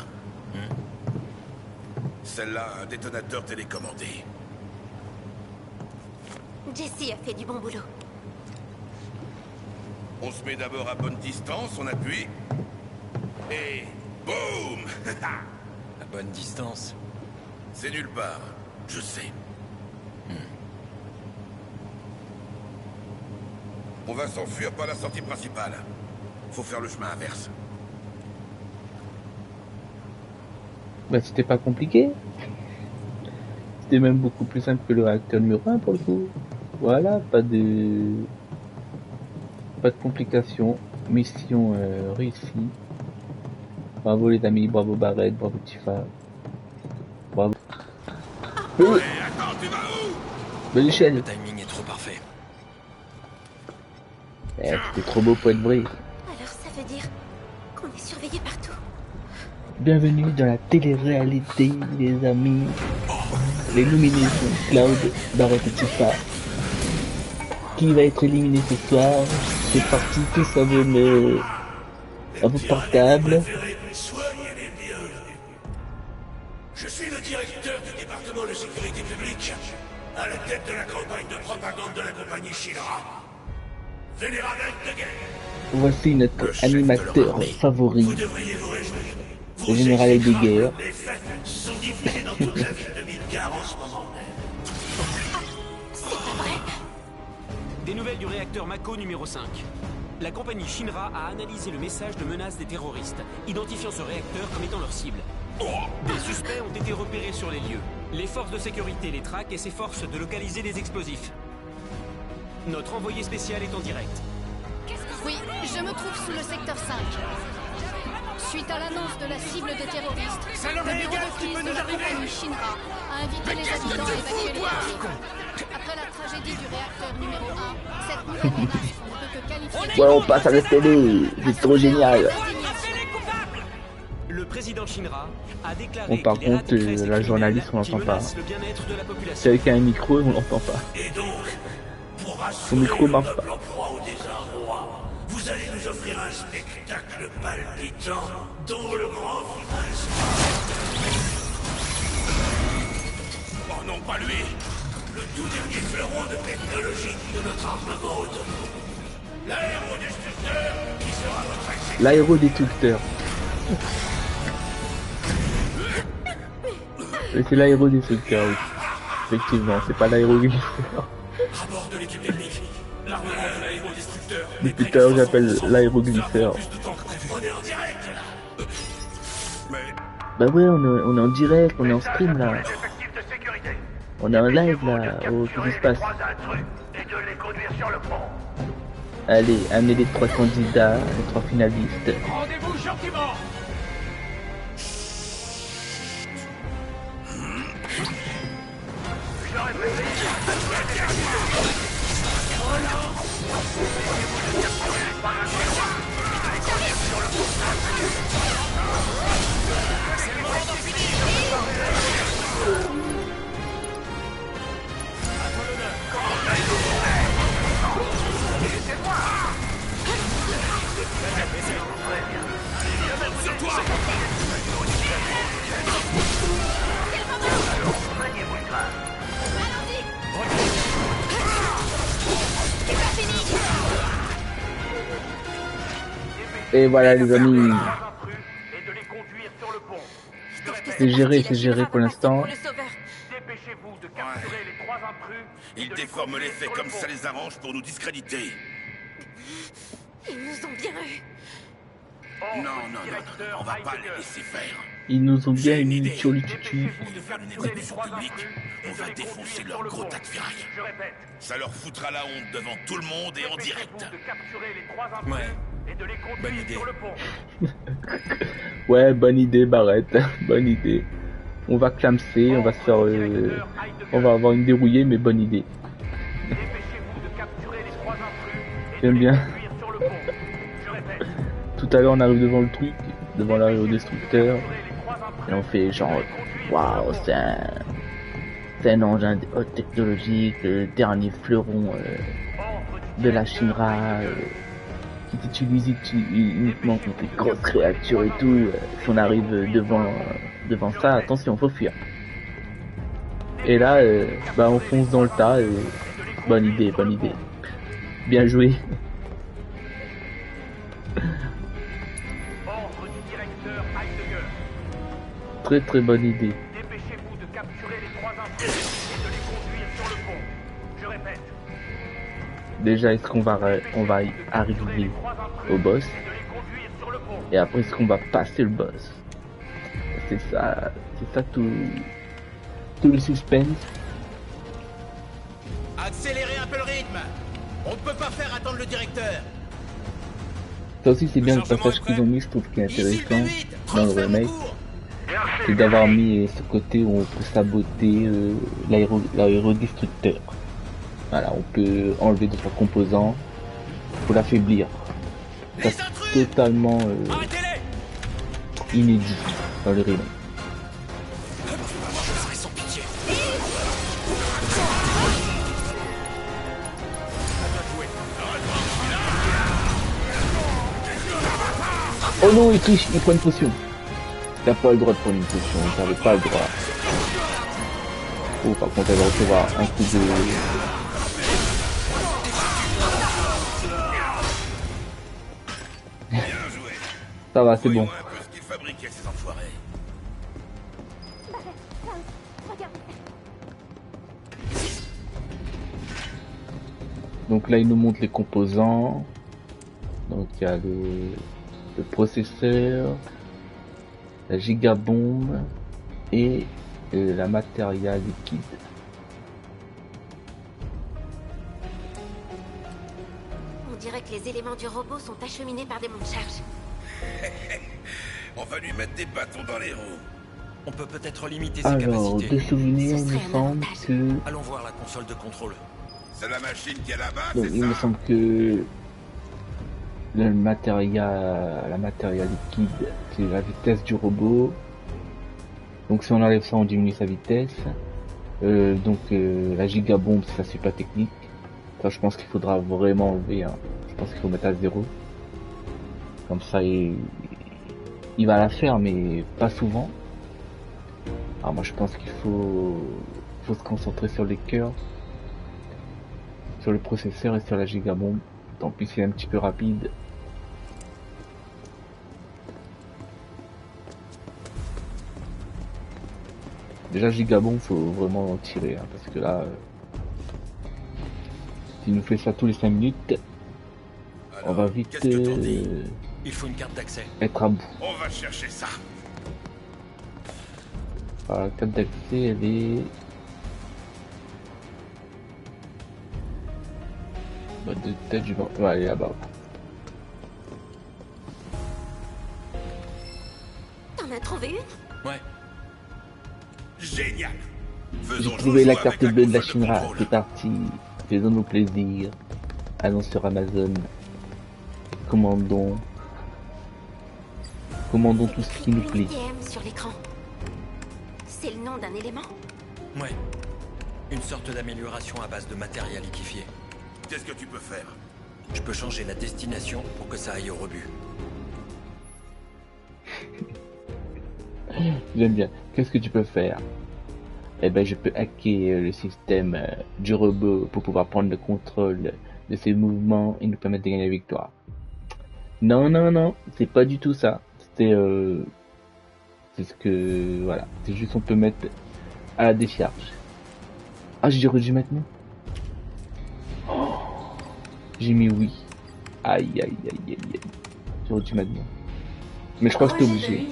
Celle-là a un détonateur télécommandé. Jessie a fait du bon boulot. On se met d'abord à bonne distance, on appuie. Et boum. À bonne distance. C'est nulle part, je sais. On va s'enfuir par la sortie principale. Faut faire le chemin inverse. Bah c'était pas compliqué. C'était même beaucoup plus simple que le réacteur numéro 1 pour le coup. Voilà, pas de complications. Mission réussie. Bravo les amis, bravo Barrett, bravo Tifa. Bravo. Attends, tu vas où? Bonne échelle. Le timing est trop parfait. C'était trop beau pour être vrai. Alors ça veut dire qu'on est surveillé partout. Bienvenue dans la télé-réalité, les amis. L'illumination Cloud Barrett et Tifa. Qui va être éliminé ce soir? C'est parti, tous à vos portables. Soyez les bienvenus. Je suis le directeur du département de sécurité publique, à la tête de la campagne de propagande de la compagnie Shinra. Vénérable de guerre. Voici notre animateur favori, Vous devriez vous réjouir. le général de guerre. Les faits sont diffusés dans toute la ville de Midgar en ce moment même. C'est pas vrai. Des nouvelles du réacteur Mako numéro 5. La compagnie Shinra a analysé le message de menace des terroristes, identifiant ce réacteur comme étant leur cible. Des suspects ont été repérés sur les lieux. Les forces de sécurité les traquent et s'efforcent de localiser des explosifs. Notre envoyé spécial est en direct. Oui, je me trouve sous le secteur 5. Suite à l'annonce de la cible des terroristes, le bureau de crise de la compagnie Shinra a invité les habitants à évacuer les quartiers. Après la tragédie du réacteur numéro 1, cette nouvelle menace ne peut que qualifier... Ouais, on passe à la télé, c'est trop génial. Le président Shinra a déclaré Bon, par qu'il y a contre, des crises la journaliste, on qui l'entend pas. menacent le bien-être de la population. C'est avec un micro et on l'entend pas. Et donc, pour Son assurer micro le marche peuple pas. en proie au désarroi, vous allez nous offrir un spectacle palpitant dont le grand final Oh non, pas lui. le tout dernier fleuron de technologie de notre armement autonome. L'aérodestructeur qui sera votre accès. L'aérodestructeur. C'est l'aérodestructeur, oui. Effectivement, c'est pas l'aéroglisseur. À bord de l'équipe technique, l'armement de l'aérodestructeur. Depuis tout à l'heure, j'appelle l'aéroglisseur. On est en direct là. Mais Bah ouais, on est en direct, on est en stream là. Effectifs de sécurité. On est en live là. Oh, qu'est-ce qui se passe? Et de les conduire sur le pont. Allez, amenez les 3 candidats, les 3 finalistes. Rendez-vous gentiment. Et voilà les amis, Et de les conduire sur le pont. c'est géré pour l'instant. Dépêchez-vous de capturer les 3 intrus. ils déforment les faits comme ça les arrange pour nous discréditer. Ils nous ont bien eu. Non, on va pas les laisser faire. Ils nous ont bien mis sur le tutu. On va faire une exécution publique. On va défoncer leur gros tas de ferraille. Je répète, Ça leur foutra la honte devant tout le monde et en direct. de capturer les 3 intrus Ouais. et de les Bonne conduire idée. sur le pont. Ouais, bonne idée Barrett, bonne idée. On va clamser, on va se faire... On va avoir une dérouillée, mais bonne idée. Dépêchez-vous de capturer les 3 intrus et J'aime de les bien. conduire sur le pont. Je répète, Tout à l'heure on arrive devant le truc, devant l'aérodestructeur, et on fait genre, waouh, c'est un engin de haute technologie, le dernier fleuron de la Shinra. qui s'utilise uniquement contre les grosses créatures et tout, si on arrive devant ça, attention, faut fuir. Et là, bah on fonce dans le tas, et bonne idée, bien joué. Très bonne idée. Dépêchez-vous de capturer les 3 intrus et de les conduire sur le pont. Je répète. Déjà, est-ce qu'on va arriver au boss? Et après, est-ce qu'on va passer le boss? C'est ça tout le suspense. Accélérez un peu le rythme. On ne peut pas faire attendre le directeur. Ça aussi, c'est bien le passage qu'ils ont mis, je trouve, qui est intéressant dans le remake. C'est d'avoir mis ce côté où on peut saboter l'aérodestructeur. Voilà, on peut enlever d'autres composants pour l'affaiblir. C'est totalement inédit dans le remake. Oh non, il triche, il prend une potion. T'as pas le droit de prendre une potion, t'avais pas le droit. Oh, par contre, elle va recevoir un coup de... Ça va, c'est bon. Donc là, il nous montre les composants. Donc il y a le processeur, la gigabombe et la matéria liquide. On dirait que les éléments du robot sont acheminés par des monts de charge. On va lui mettre des bâtons dans les roues. On peut peut-être limiter ses Alors, capacités. de souvenir, il me semble que... Allons voir la console de contrôle. C'est la machine qui est là-bas, Donc, il me semble que la matéria liquide, c'est la vitesse du robot. Donc si on enlève ça, on diminue sa vitesse. La gigabombe, c'est sa super technique. Ça, je pense qu'il faudra vraiment enlever. Hein. Je pense qu'il faut mettre à 0. Comme ça, il va la faire, mais pas souvent. Alors moi, je pense qu'il faut se concentrer sur les cœurs, sur le processeur et sur la gigabombe. Tant pis, c'est un petit peu rapide. Déjà gigabombe, faut vraiment en tirer, hein, parce que là, s'il nous fait ça tous les 5 minutes, on va vite Il faut une carte d'accès. Être à bout. On va chercher ça. Alors, la carte d'accès, elle est... de tête du vent. Ouais, elle est là-bas. T'en as trouvé une? Ouais. Génial. J'ai trouvé la carte bleue de la Shinra. C'est parti. Faisons-nous plaisir. Allons sur Amazon. Commandons tout ce qui nous plaît. Sur l'écran. C'est le nom d'un élément? Ouais. Une sorte d'amélioration à base de matériel liquéfié. Qu'est-ce que tu peux faire? Je peux changer la destination pour que ça aille au rebut. J'aime bien. Qu'est-ce que tu peux faire? Eh ben, je peux hacker le système du robot pour pouvoir prendre le contrôle de ses mouvements et nous permettre de gagner la victoire. Non, c'est pas du tout ça. C'est ce que... Voilà. C'est juste on peut mettre à la décharge. Ah, j'ai dû maintenant. Oh, j'ai mis oui. Aïe. J'aurais dû maintenant. Mais je crois que c'est obligé.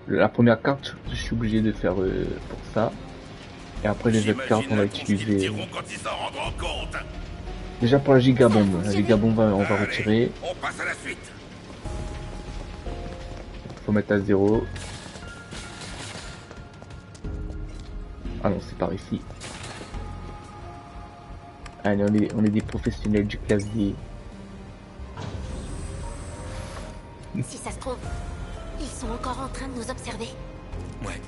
La première carte, je suis obligé de faire pour ça. Et après les autres cartes, on va utiliser... Déjà pour la gigabombe. La gigabombe, on va retirer. On passe à la suite. Faut mettre à 0. Ah non, c'est par ici. Allez, on est des professionnels du clavier. Si ça se trouve, ils sont encore en train de nous observer. Ouais.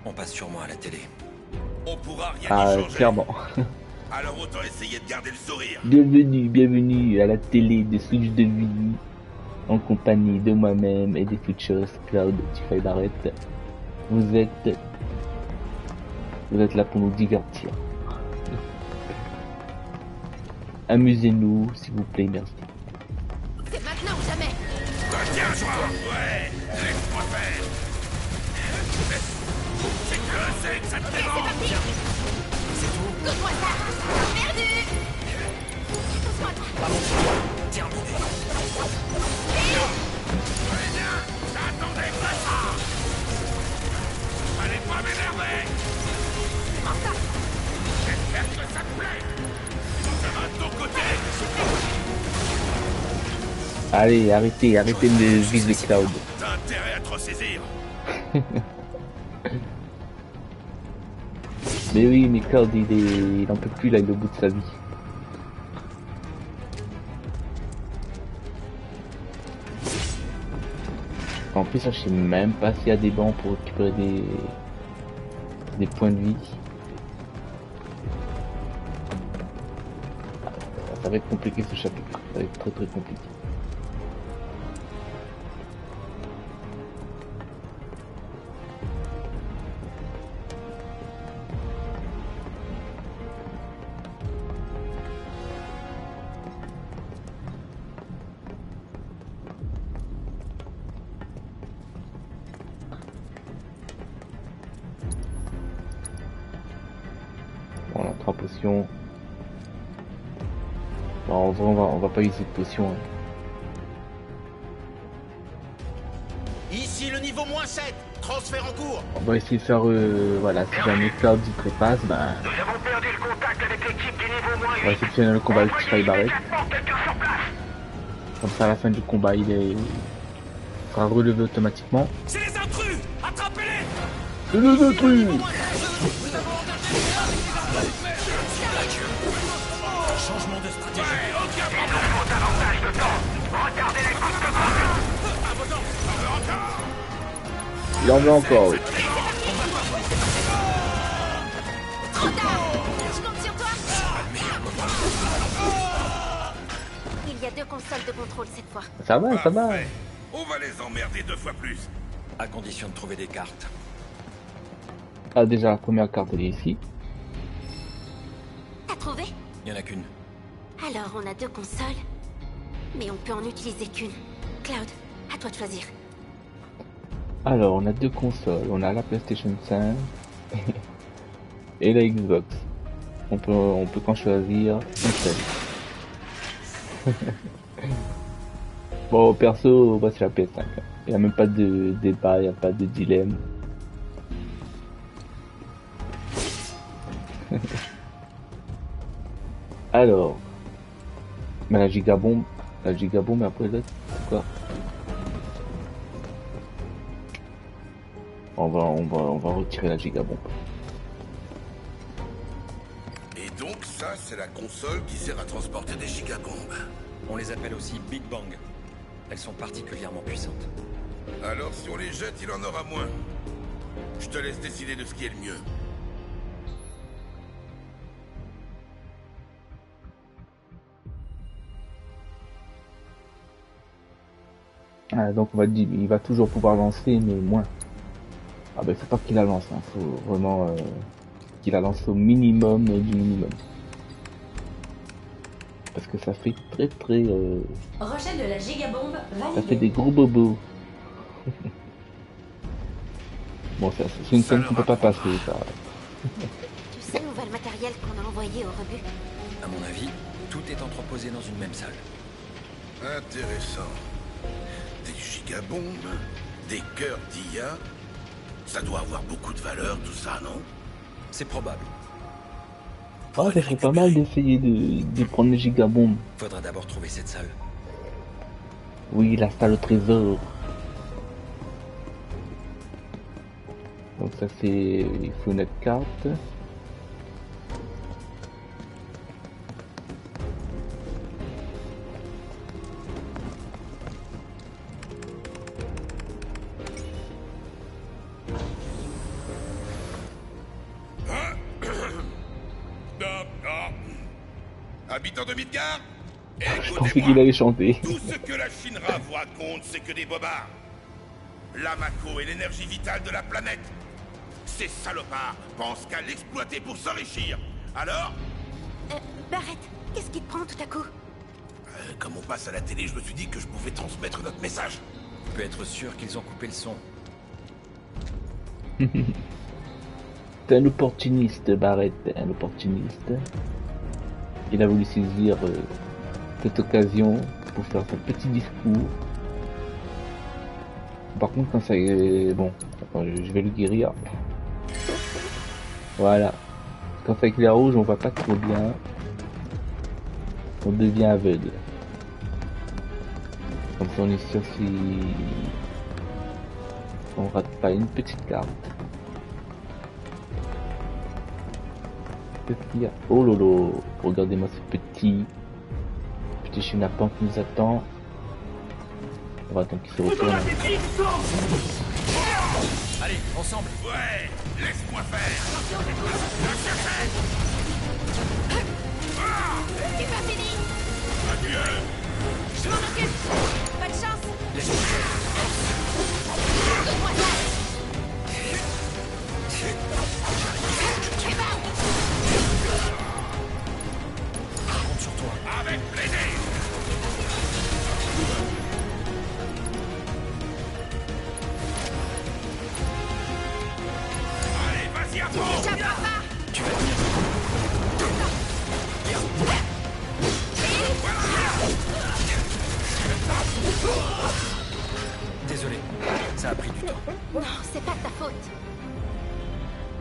On passe sûrement à la télé. On pourra rien y changer. Clairement. Alors autant essayer de garder le sourire. Bienvenue à la télé de Switch de vie, en compagnie de moi-même et des Futures Cloud Tiffany Barrett. Vous êtes là pour nous divertir. Amusez-nous, s'il vous plaît, merci. C'est maintenant ou jamais. Tiens, joie. Ouais, laisse-moi faire. C'est que ça te démange. C'est tout. Donne-moi ça. Perdu. Pousse-moi toi. Terminé. Allez, viens. J'attendais que ça. Allez pas m'énerver. Prends ça. J'espère que ça te plaît. Ça va de ton côté. Allez, arrêtez de viser Cloud. T'as intérêt à te ressaisir. Mais oui, mais Cloud, il en peut plus là, il est au bout de sa vie. En plus, je sais même pas s'il y a des bancs pour récupérer des points de vie. Ça va être compliqué ce chapitre, ça va être très compliqué. Bon, on a 3 potions. Bon, en vrai, on va pas utiliser de potions. Hein. Ici le niveau -7, transfert en cours. On va essayer de faire, voilà, si jamais Cloud y trépasse, ben... Nous avons perdu le contact avec l'équipe du niveau -8. On va essayer de finir le combat avec Tiffany Barrett. Quelqu'un sur place. Comme ça, à la fin du combat, il sera relevé automatiquement. C'est les intrus. Attrapez-les. C'est les intrus. Changement de stratégie. Ouais, aucun Il nous problème. faut davantage de temps. Regardez les coups de bras. Ah, bon, non, on veut encore. Il en veut encore, oui. Trop tard. Je compte sur toi. Il y a 2 consoles de contrôle cette fois. Ça va, ça va. Parfait. On va les emmerder 2 fois plus. À condition de trouver des cartes. Ah, déjà, la première carte, elle est ici. T'as trouvé? Il y en a qu'une. Alors on a 2 consoles, mais on peut en utiliser qu'une. Cloud, à toi de choisir. Alors, on a 2 consoles. On a la PlayStation 5 et la Xbox. On peut qu'en choisir une seule. Bon, perso, moi c'est la PS5. Il n'y a même pas de débat, il n'y a pas de dilemme. Alors, mais la gigabombe après l'autre, c'est quoi? On va retirer la gigabombe. Et donc ça, c'est la console qui sert à transporter des gigabombes. On les appelle aussi Big Bang. Elles sont particulièrement puissantes. Alors si on les jette, il en aura moins. Je te laisse décider de ce qui est le mieux. Ah, donc on va dire, il va toujours pouvoir lancer, mais moins. Ah ben faut pas qu'il la lance, hein. Faut vraiment qu'il la lance au minimum du minimum. Parce que ça fait très Rejet de la gigabombe validé. ça fait des gros bobos. Bon, c'est une scène qu'on peut pas passer, ça. Tu sais où va le matériel qu'on a envoyé au rebut? À mon avis, tout est entreposé dans une même salle. Intéressant. Des gigabombes, des cœurs d'IA. Ça doit avoir beaucoup de valeur, tout ça, non? C'est probable. Ah, ça serait pas mal d'essayer de prendre les gigabombes. Faudra d'abord trouver cette salle. Oui, la salle au trésor. Donc ça c'est... il faut notre carte. Habitants de Midgard, Je pensais qu'il allait chanter. tout ce que la Shinra vous raconte, c'est que des bobards. La Mako est l'énergie vitale de la planète. Ces salopards pensent qu'à l'exploiter pour s'enrichir. Alors, Barrett, qu'est-ce qui te prend tout à coup? comme on passe à la télé, je me suis dit que je pouvais transmettre notre message. Tu peux être sûr qu'ils ont coupé le son. T'es un opportuniste, Barrett, un opportuniste. Il a voulu saisir cette occasion pour faire son petit discours. Par contre, quand ça est... Bon, attends, je vais le guérir. Voilà. Quand ça éclaire rouge, on voit pas trop bien. On devient aveugle. Comme ça, on est sûr si... on rate pas une petite carte. Qu'est-ce qu'il y a? Oh lolo, regardez-moi ce petit chenapan qui nous attend. On va attendre qu'il se retourne. Allez, ensemble. Ouais, laisse-moi faire. C'est pas fini! Adieu. Je m'en occupe! Pas de chance! Donne-moi ça! Je compte sur toi. Avec plaisir. Allez, vas-y à fond. J'apprends pas! Tu vas tenir. Désolé, ça a pris du temps. Non, c'est pas de ta faute.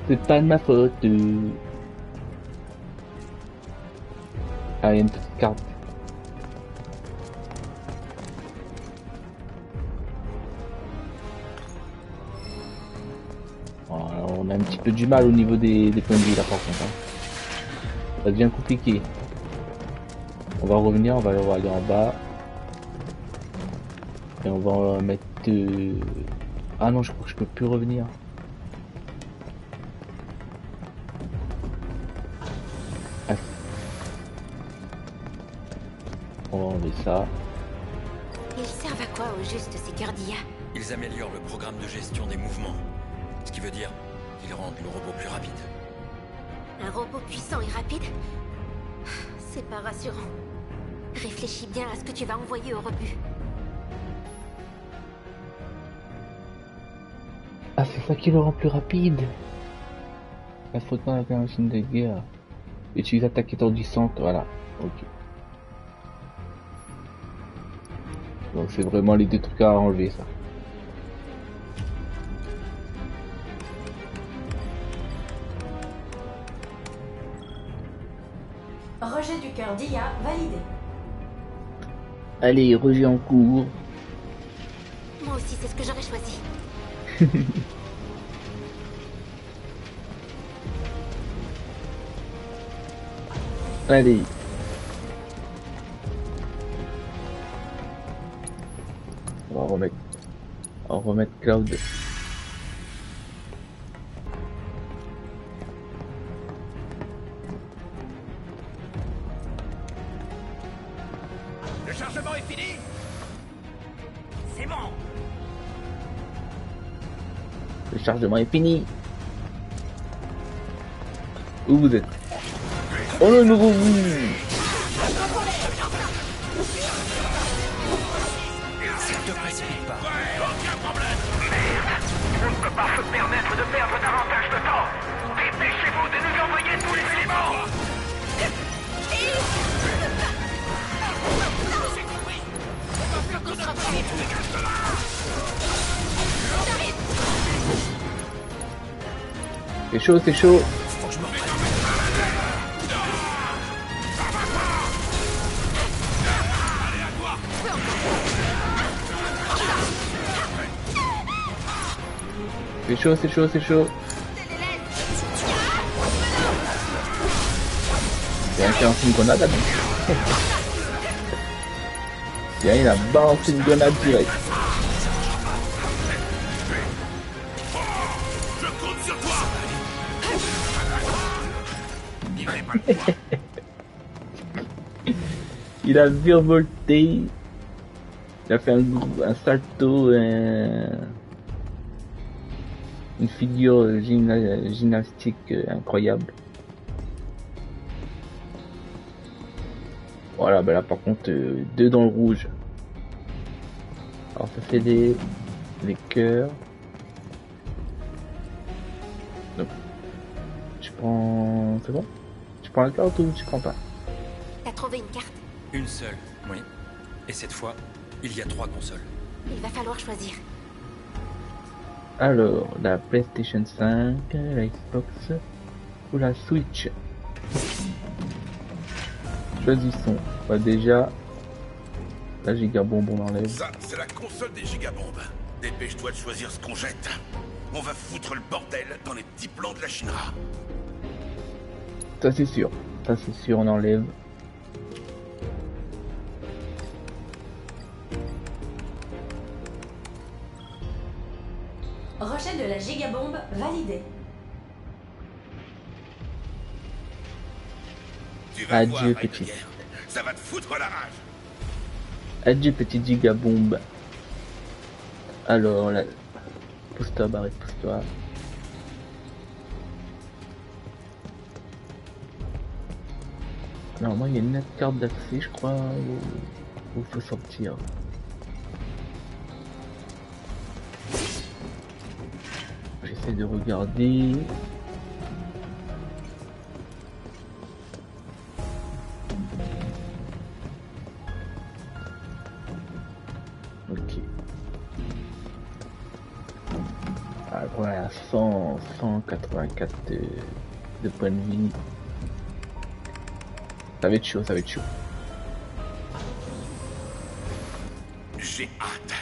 C'est pas de ma faute. Ah, il y a une petite carte. Voilà, on a un petit peu du mal au niveau des points de vie là par contre. Hein. Ça devient compliqué. On va revenir, on va aller en bas. Et on va mettre... Ah non, je crois que je peux plus revenir. Ah. On va enlever ça. Ils servent à quoi au juste ces cœurs d'IA? Ils améliorent le programme de gestion des mouvements. Ce qui veut dire qu'ils rendent le robot plus rapide. Un robot puissant et rapide? C'est pas rassurant. Réfléchis bien à ce que tu vas envoyer au rebut. Ah, c'est ça qui le rend plus rapide. La photo avec la machine de guerre. Utilise attaque étourdissante, voilà. Ok. Donc c'est vraiment les deux trucs à enlever ça. Rejet du cœur d'IA validé. Allez, rejet en cours. Moi aussi, c'est ce que j'aurais choisi. Allez. On va remettre Cloud. Le chargement est fini. C'est bon. Le chargement est fini. Où vous êtes? Oh le nouveau vous. Ne te précipite pas. Ouais, aucun problème. On ne peut pas se permettre de perdre davantage de temps. Dépêchez-vous de nous envoyer tous les éléments. C'est chaud, c'est chaud. Faut que je me reprenne. C'est chaud, c'est chaud, c'est chaud. Il y a un qui a lancé une grenade là-bas. Il a balancé une grenade direct. Je compte sur toi. Il n'avait pas le choix. Il a virevolté. Il a fait un salto, une figure gymnastique incroyable. Voilà, bah là par contre, 2 dans le rouge. Alors ça fait des cœurs. Donc, tu prends... C'est bon? Tu prends la carte ou tu prends pas? T'as trouvé une carte? Une seule, oui. Et cette fois, il y a 3 consoles. Il va falloir choisir. Alors, la PlayStation 5, la Xbox ou la Switch. Choisissons. Bah déjà, la gigabombe on enlève. Ça, c'est la console des gigabombes. Dépêche-toi de choisir ce qu'on jette. On va foutre le bordel dans les petits plans de la Shinra. Ça c'est sûr, on enlève. Rejet de la gigabombe validé. Tu vas Adieu voir, petit. Heidegger. Ça va te foutre la rage. Adieu petite gigabombe. Alors là, pousse-toi Barret, pousse-toi. Alors moi il y a une autre carte d'accès je crois où faut sortir. J'essaie de regarder. Ok. Ah voilà, 184 de points de vie. Ça va être chaud, ça va être chaud. J'ai hâte.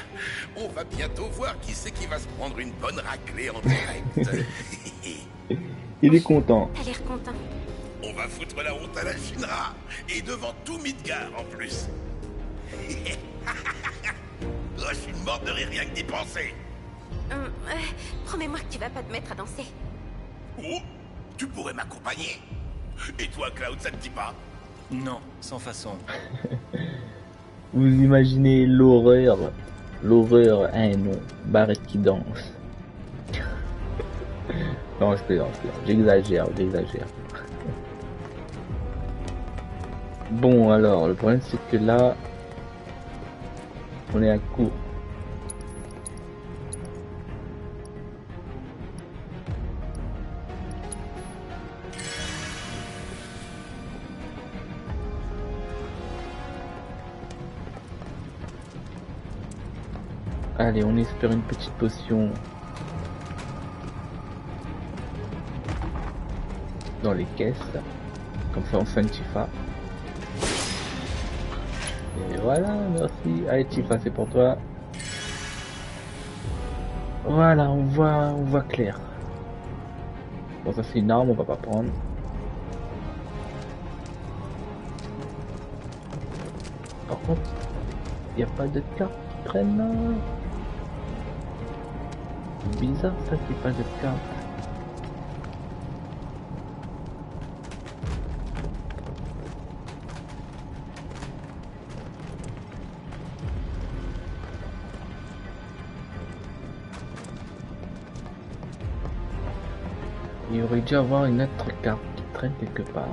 On va bientôt voir qui c'est qui va se prendre une bonne raclée en direct. Il est content. T'as l'air content. On va foutre la honte à la Shinra. Et devant tout Midgar en plus. Oh, je suis morte de rire rien que d'y penser. Promets-moi que tu vas pas te mettre à danser. Oh, tu pourrais m'accompagner. Et toi, Cloud, ça te dit pas? Non, sans façon. Vous imaginez l'horreur. L'horreur, hein, non. Barrett qui danse. Non, je plaisante. J'exagère. Bon, alors, le problème c'est que là, on est à court. Allez, on espère une petite potion dans les caisses. Comme ça on fait un Tifa. Et voilà, merci. Allez Tifa, c'est pour toi. Voilà, on voit clair. Bon, ça c'est une arme, on va pas prendre. Par contre, il n'y a pas de carte qui traîne là. Bizarre ça qu'il n'y ait pas de carte. Il aurait dû avoir une autre carte qui traîne quelque part.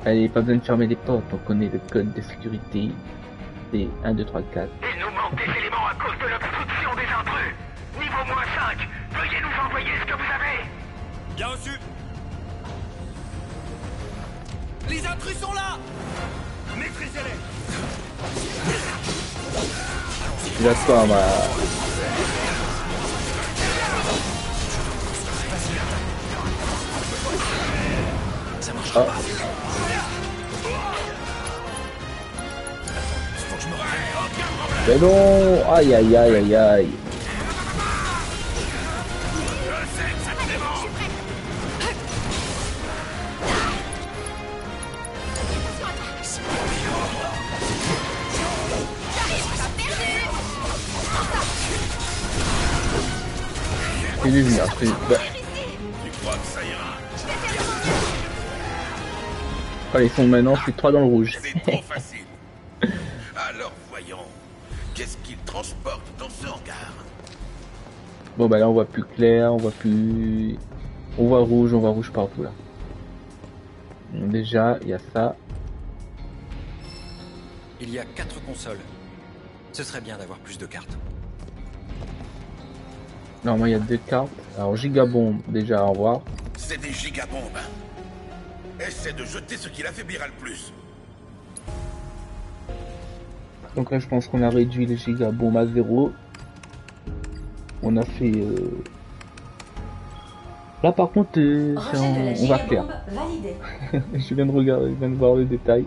Allez, pas besoin de fermer les portes, on connaît le code de sécurité. C'est 1, 2, 3, 4. Il nous manque des éléments à cause de l'obstruction des intrus. Niveau -5, veuillez nous envoyer ce que vous avez. Bien reçu. Les intrus sont là. Maîtrisez-les. Il a quoi, ma... Ça marche Ah. pas. Mais non. Aïe aïe aïe aïe aïe. Fais-lui venir, bah. Tu crois que ça ira? Allez, ils sont maintenant, c'est 3 dans le rouge. C'est trop facile. Alors voyons, qu'est-ce qu'il transporte dans ce hangar? Bon bah là on voit plus clair, on voit plus... On voit rouge partout là. Donc, déjà, il y a ça. Il y a 4 consoles. Ce serait bien d'avoir plus de cartes. Normalement il y a 2 cartes. Alors gigabombe, déjà au revoir. C'est des gigabombes. Essaie de jeter ce qui l'affaiblira le plus. Donc là je pense qu'on a réduit les gigabombes à 0. On a fait... Là par contre, on va clair. Je viens de regarder, je viens de voir le détail.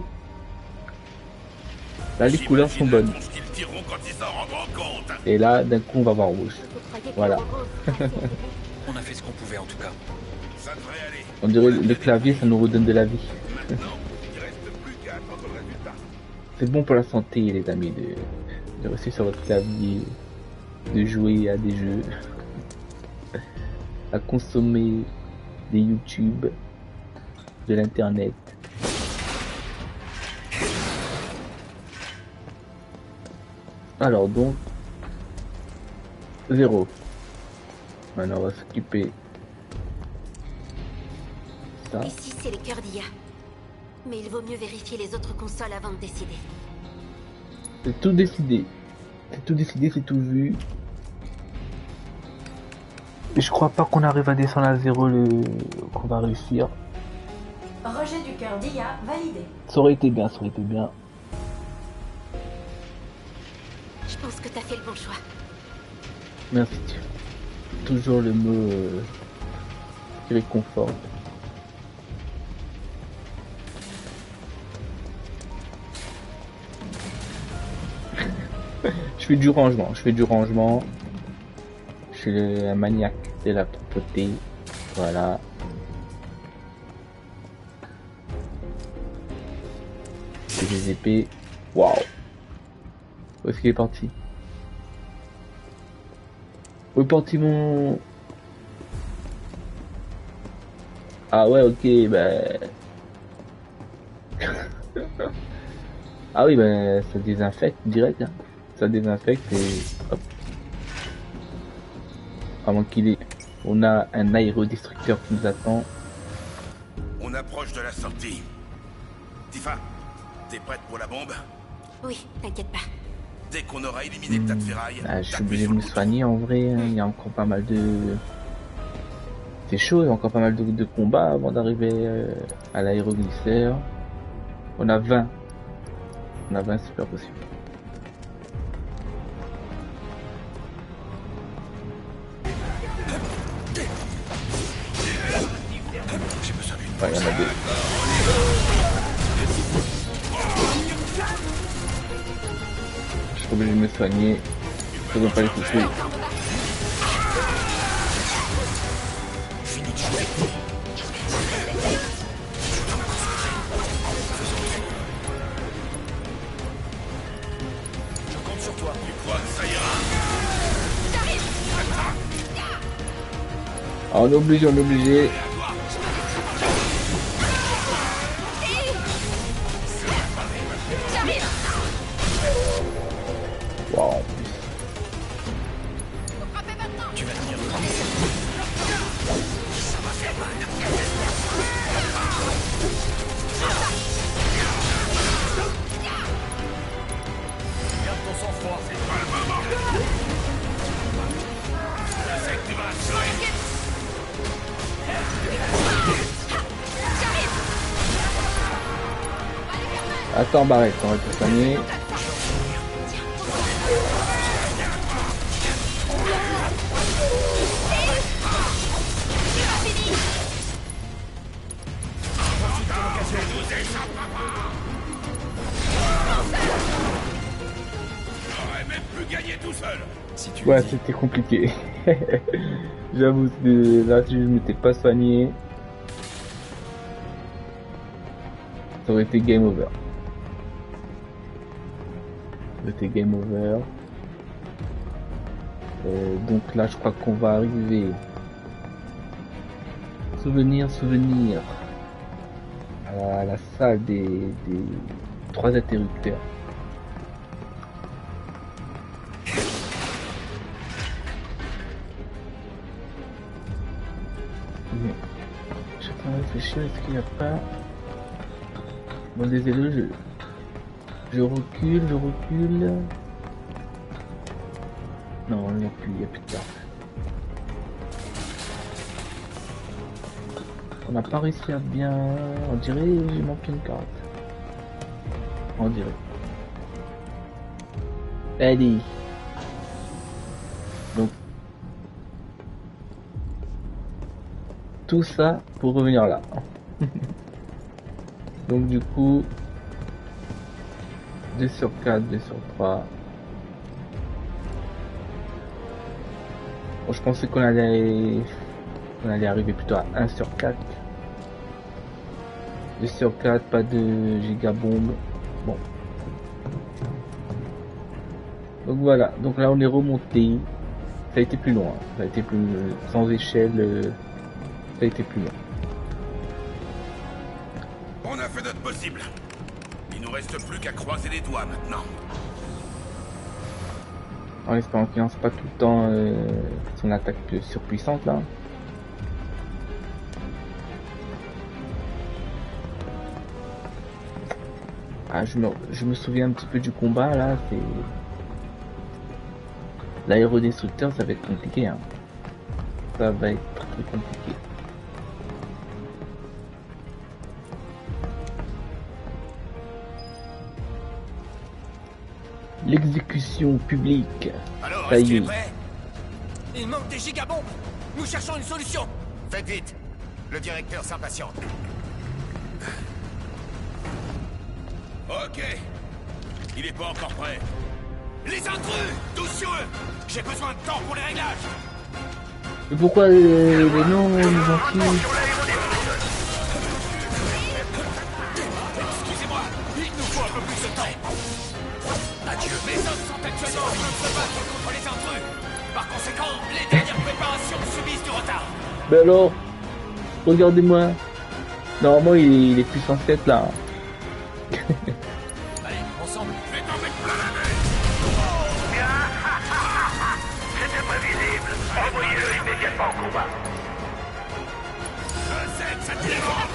Là les couleurs sont bonnes. Et là d'un coup on va voir rouge. Voilà. On a fait ce qu'on pouvait en tout cas. On dirait le clavier, ça nous redonne de la vie. C'est bon pour la santé les amis de rester sur votre clavier, de jouer à des jeux, à consommer des YouTube, de l'internet. Alors donc 0. Maintenant on va s'occuper. Ici c'est les cœurs d'IA. Mais il vaut mieux vérifier les autres consoles avant de décider. C'est tout décidé. C'est tout décidé, c'est tout vu. Et je crois pas qu'on arrive à descendre à 0 qu'on va réussir. Rejet du cœur d'IA validé. Ça aurait été bien, ça aurait été bien. Je pense que t'as fait le bon choix. Merci. Toujours le mot qui réconforte. Je fais du rangement, je suis un maniaque de la propreté, voilà. C'est des épées, waouh. Où est-ce qu'il est parti? Où est parti mon... Ah ouais, ok, bah... Ah oui, bah ça désinfecte direct, hein. Ça désinfecte et hop. Avant qu'il ait... On a un aérodestructeur qui nous attend. On approche de la sortie. Tifa, t'es prête pour la bombe? Oui, t'inquiète pas. Dès qu'on aura éliminé le tas de ferraille... Ah, je suis obligé de me soigner en vrai, hein. Il y a encore pas mal de... C'est chaud, il y a encore pas mal de combats avant d'arriver à l'aéroglisseur. On a 20. On a 20 super possible. Ouais, il y en a 2. Je suis obligé de me soigner. Faisons pas les coups. Je compte sur toi. Tu crois que ça ira? Ah, on est obligé. Wow. Tu vas tenir le Ça m'a fait mal. Garde ton sang-froid. C'est pas le moment. Je sais que tu vas assurer. Attends, Barrett, on va te soigner. J'aurais même pu gagner tout seul. Si tu Ouais, c'était compliqué. J'avoue, là, si je m'étais pas soigné, ça aurait été game over. Ça aurait été game over. Donc là, je crois qu'on va arriver. Souvenir. À la salle des 3 interrupteurs. Je suis en train de réfléchir, est-ce qu'il n'y a pas... Bon, désolé, je recule. Non, il n'y a plus de carte. On n'a pas réussi à bien... On dirait j'ai manqué une carte. On dirait. Allez. Donc. Tout ça pour revenir là. Donc du coup... 2 sur 4, 2 sur 3. Bon, je pensais qu'on allait arriver plutôt à 1 sur 4. 2 sur 4, pas de gigabombe. Bon. Donc voilà, donc là on est remonté. Ça a été plus loin, ça a été plus sans échelle, ça a été plus loin. On a fait notre possible. Il nous reste plus qu'à croiser les doigts maintenant. En espérant qu'il lance pas tout le temps son attaque surpuissante là. Ah, je me souviens un petit peu du combat là, c'est... L'aérodestructeur, ça va être compliqué hein. Ça va être très compliqué. L'exécution publique. Alors, ça est-ce qu'il y est est. prêt? Il manque des gigabombes. Nous cherchons une solution. Faites vite. Le directeur s'impatiente. Ok. Il est pas encore prêt. Les intrus! Tous sur eux! J'ai besoin de temps pour les réglages! Mais pourquoi les noms les gentils? Excusez-moi, il nous faut un peu plus de temps. Adieu. Les hommes sont actuellement en train de se battre contre les intrus. Par conséquent, les dernières préparations subissent du retard. Ben alors, regardez-moi. Normalement, il est plus censé être là. Allez, ensemble. Je vais t'en mettre plein la main. C'était prévisible. Envoyez-le immédiatement au combat.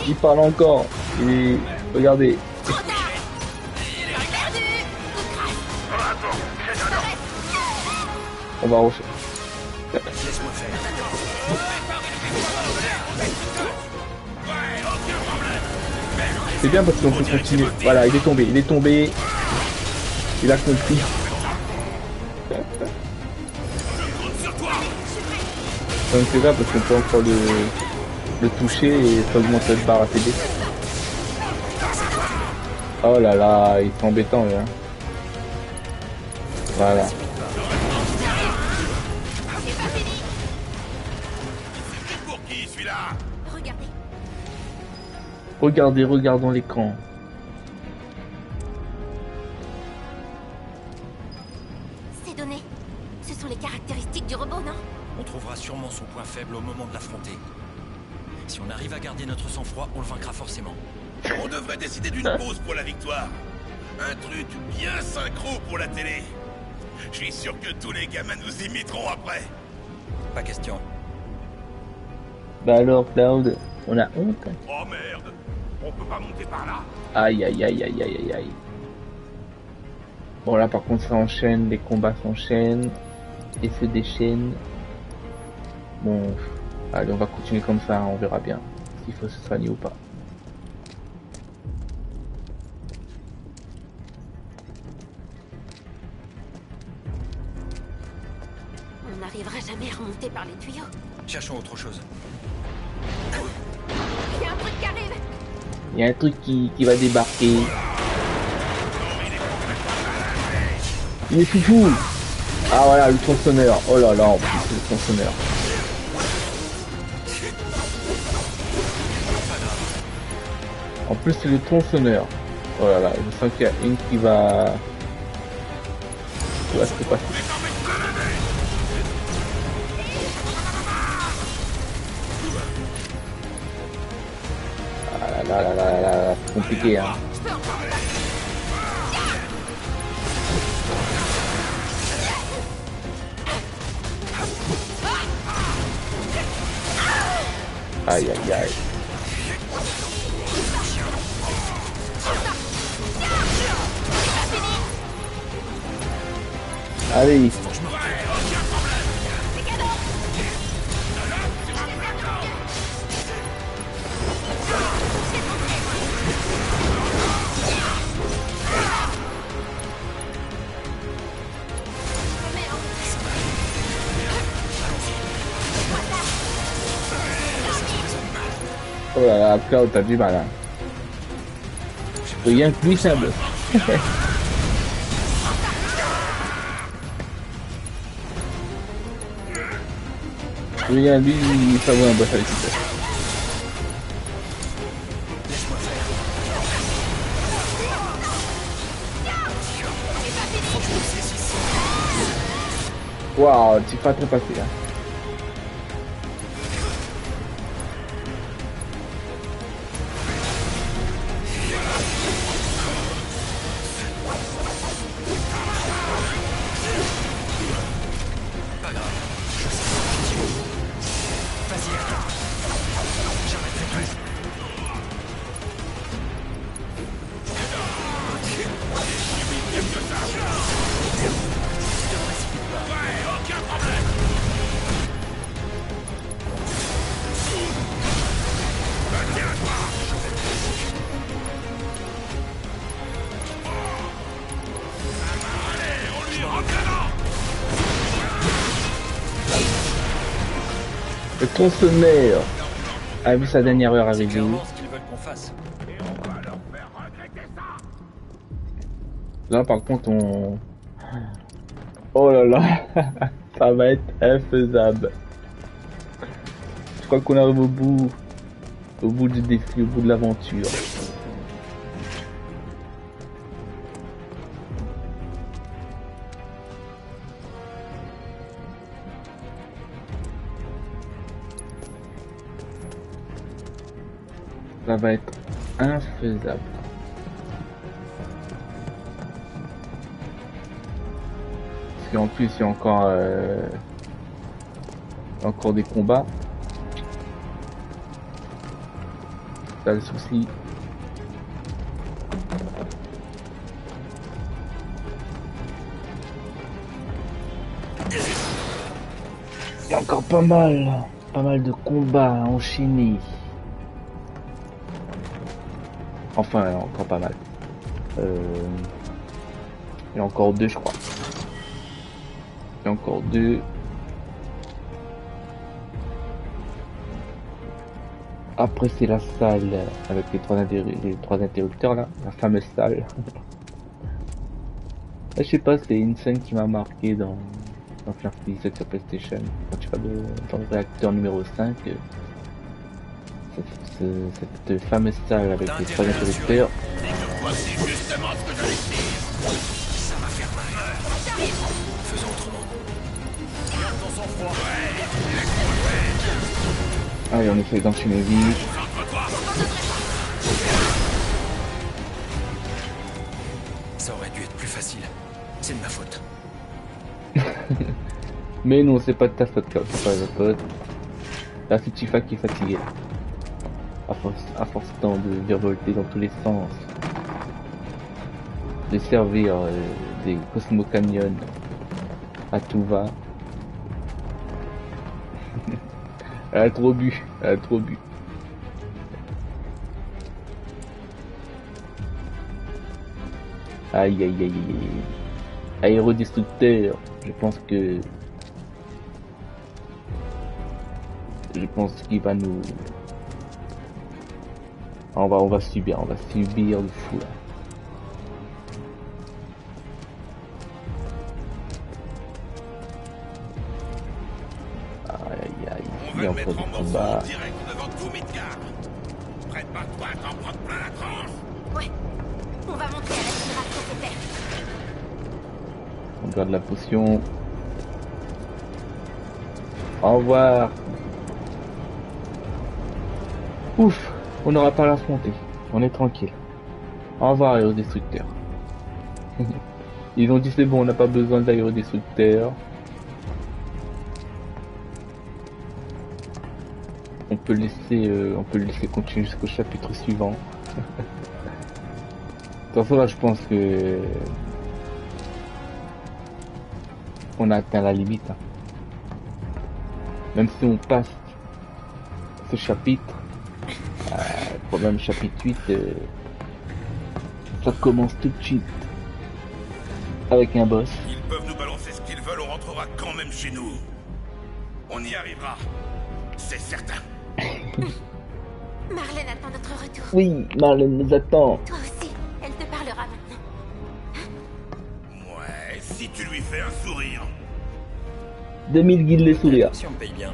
Il parle encore. Regardez. On va refaire. Laisse-moi faire. C'est bien parce qu'on peut continuer. Voilà, il est tombé. Il a compris. Donc c'est là parce qu'on peut encore le toucher et ça augmente cette barre à TD. Oh là là, il est embêtant là. Voilà. Pour qui celui-là? Regardons l'écran. Ces données, ce sont les caractéristiques du robot, non? On trouvera sûrement son point faible au moment de l'affronter. Si on arrive à garder notre sang-froid, on le vaincra forcément. On devrait décider d'une pause pour la victoire. Un truc bien synchro pour la télé. Je suis sûr que tous les gamins nous imiteront après. Pas question. Bah alors, Cloud, on a honte. Oh merde, on peut pas monter par là. Aïe. Bon là par contre ça enchaîne, les combats s'enchaînent et se déchaînent. Bon, allez on va continuer comme ça, on verra bien s'il faut se soigner ou pas. On n'arrivera jamais à remonter par les tuyaux. Cherchons autre chose. Il y a un truc qui arrive. Il y a un truc qui va débarquer. Il est foufou. Ah voilà, le tronçonneur. Oh là là, en plus le tronçonneur. En plus c'est le tronçonneur. Oh là là, je sens qu'il y a une qui va se passer. Là, c'est compliqué, hein. Aïe. Allez. Oh là là, Cloud, t'as du mal, hein. Rien de plus simple. Rien, lui, ça vaut un boss avec ça. Waouh, tu pas trop passé là. Le tronçonneur a vu sa dernière heure arriver. Là par contre on... Oh là là, ça va être infaisable. Je crois qu'on arrive au bout du défi, au bout de l'aventure. Ça va être infaisable. Parce qu'en plus il y a encore des combats. C'est le souci. Il y a encore pas mal de combats enchaînés. Enfin, encore pas mal. Il y a encore 2, je crois. Il y a encore 2. Après, c'est la salle avec les trois interrupteurs là, la fameuse salle. Je sais pas, c'est une scène qui m'a marqué dans Final Fantasy VII sur PlayStation. Quand tu vas dans le réacteur numéro 5. Cette fameuse salle avec les 3 interrupteurs. Voici justement ce que j'allais dire. Ça va faire mal. Faisons autrement. Garde ton sang-froid. Allez, on essaie d'enchaîner vite. Ça aurait dû être plus facile. C'est de ma faute. Mais non, c'est pas de ta faute, c'est pas de ta faute. Là, c'est Tifa qui est fatigué. À force de virevolter dans tous les sens, de servir des Cosmo Canyon à tout va. Elle a trop bu, Aïe. Aérodestructeur, je pense qu'il va nous... On va subir de fou là. Aïe, il y a encore du combat. Prépare-toi à t'en prendre plein la tranche. Ouais, on va montrer à la Shinra ce que c'est. On garde la potion. Au revoir. Ouf. On n'aura pas à l'affronter. On est tranquille. Au revoir, aérodestructeur. Ils ont dit c'est bon, on n'a pas besoin d'aérodestructeur. On peut le laisser continuer jusqu'au chapitre suivant. De toute façon, là, je pense que on a atteint la limite. Hein. Même si on passe ce chapitre, problème chapitre 8, ça commence tout de suite avec un boss. Ils peuvent nous balancer ce qu'ils veulent, on rentrera quand même chez nous. On y arrivera, c'est certain. Marlène attend notre retour. Oui, Marlène nous attend. Toi aussi, elle te parlera maintenant. Ouais, si tu lui fais un sourire. 2000 guides les sourires. Si on me paye bien.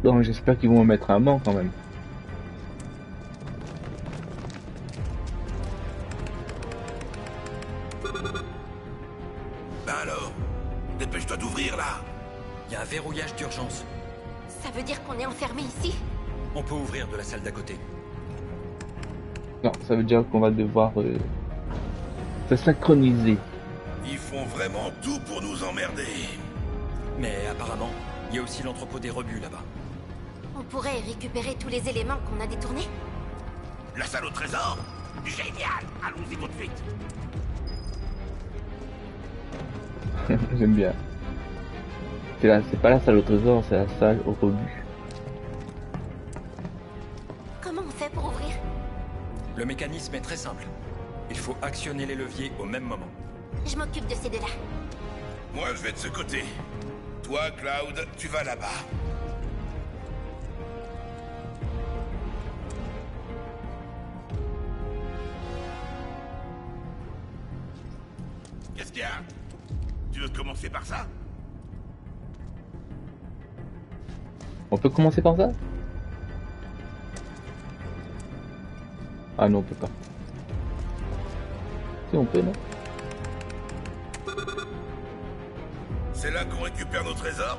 Donc j'espère qu'ils vont me mettre un banc quand même. Ben alors, dépêche-toi d'ouvrir là. Il y a un verrouillage d'urgence. Ça veut dire qu'on est enfermé ici? On peut ouvrir de la salle d'à côté. Non, ça veut dire qu'on va devoir se synchroniser. Ils font vraiment tout pour nous emmerder. Mais apparemment, il y a aussi l'entrepôt des rebuts là-bas. On pourrait récupérer tous les éléments qu'on a détournés? La salle au trésor? Génial! Allons-y tout de suite. J'aime bien. C'est pas la salle au trésor, c'est la salle au rebut. Comment on fait pour ouvrir? Le mécanisme est très simple. Il faut actionner les leviers au même moment. Je m'occupe de ces deux-là. Moi, je vais de ce côté. Toi, Cloud, tu vas là-bas. Qu'est-ce qu'il y a? Tu veux commencer par ça? On peut commencer par ça? Ah non, on peut pas. Si, on peut, non? C'est là qu'on récupère nos trésors?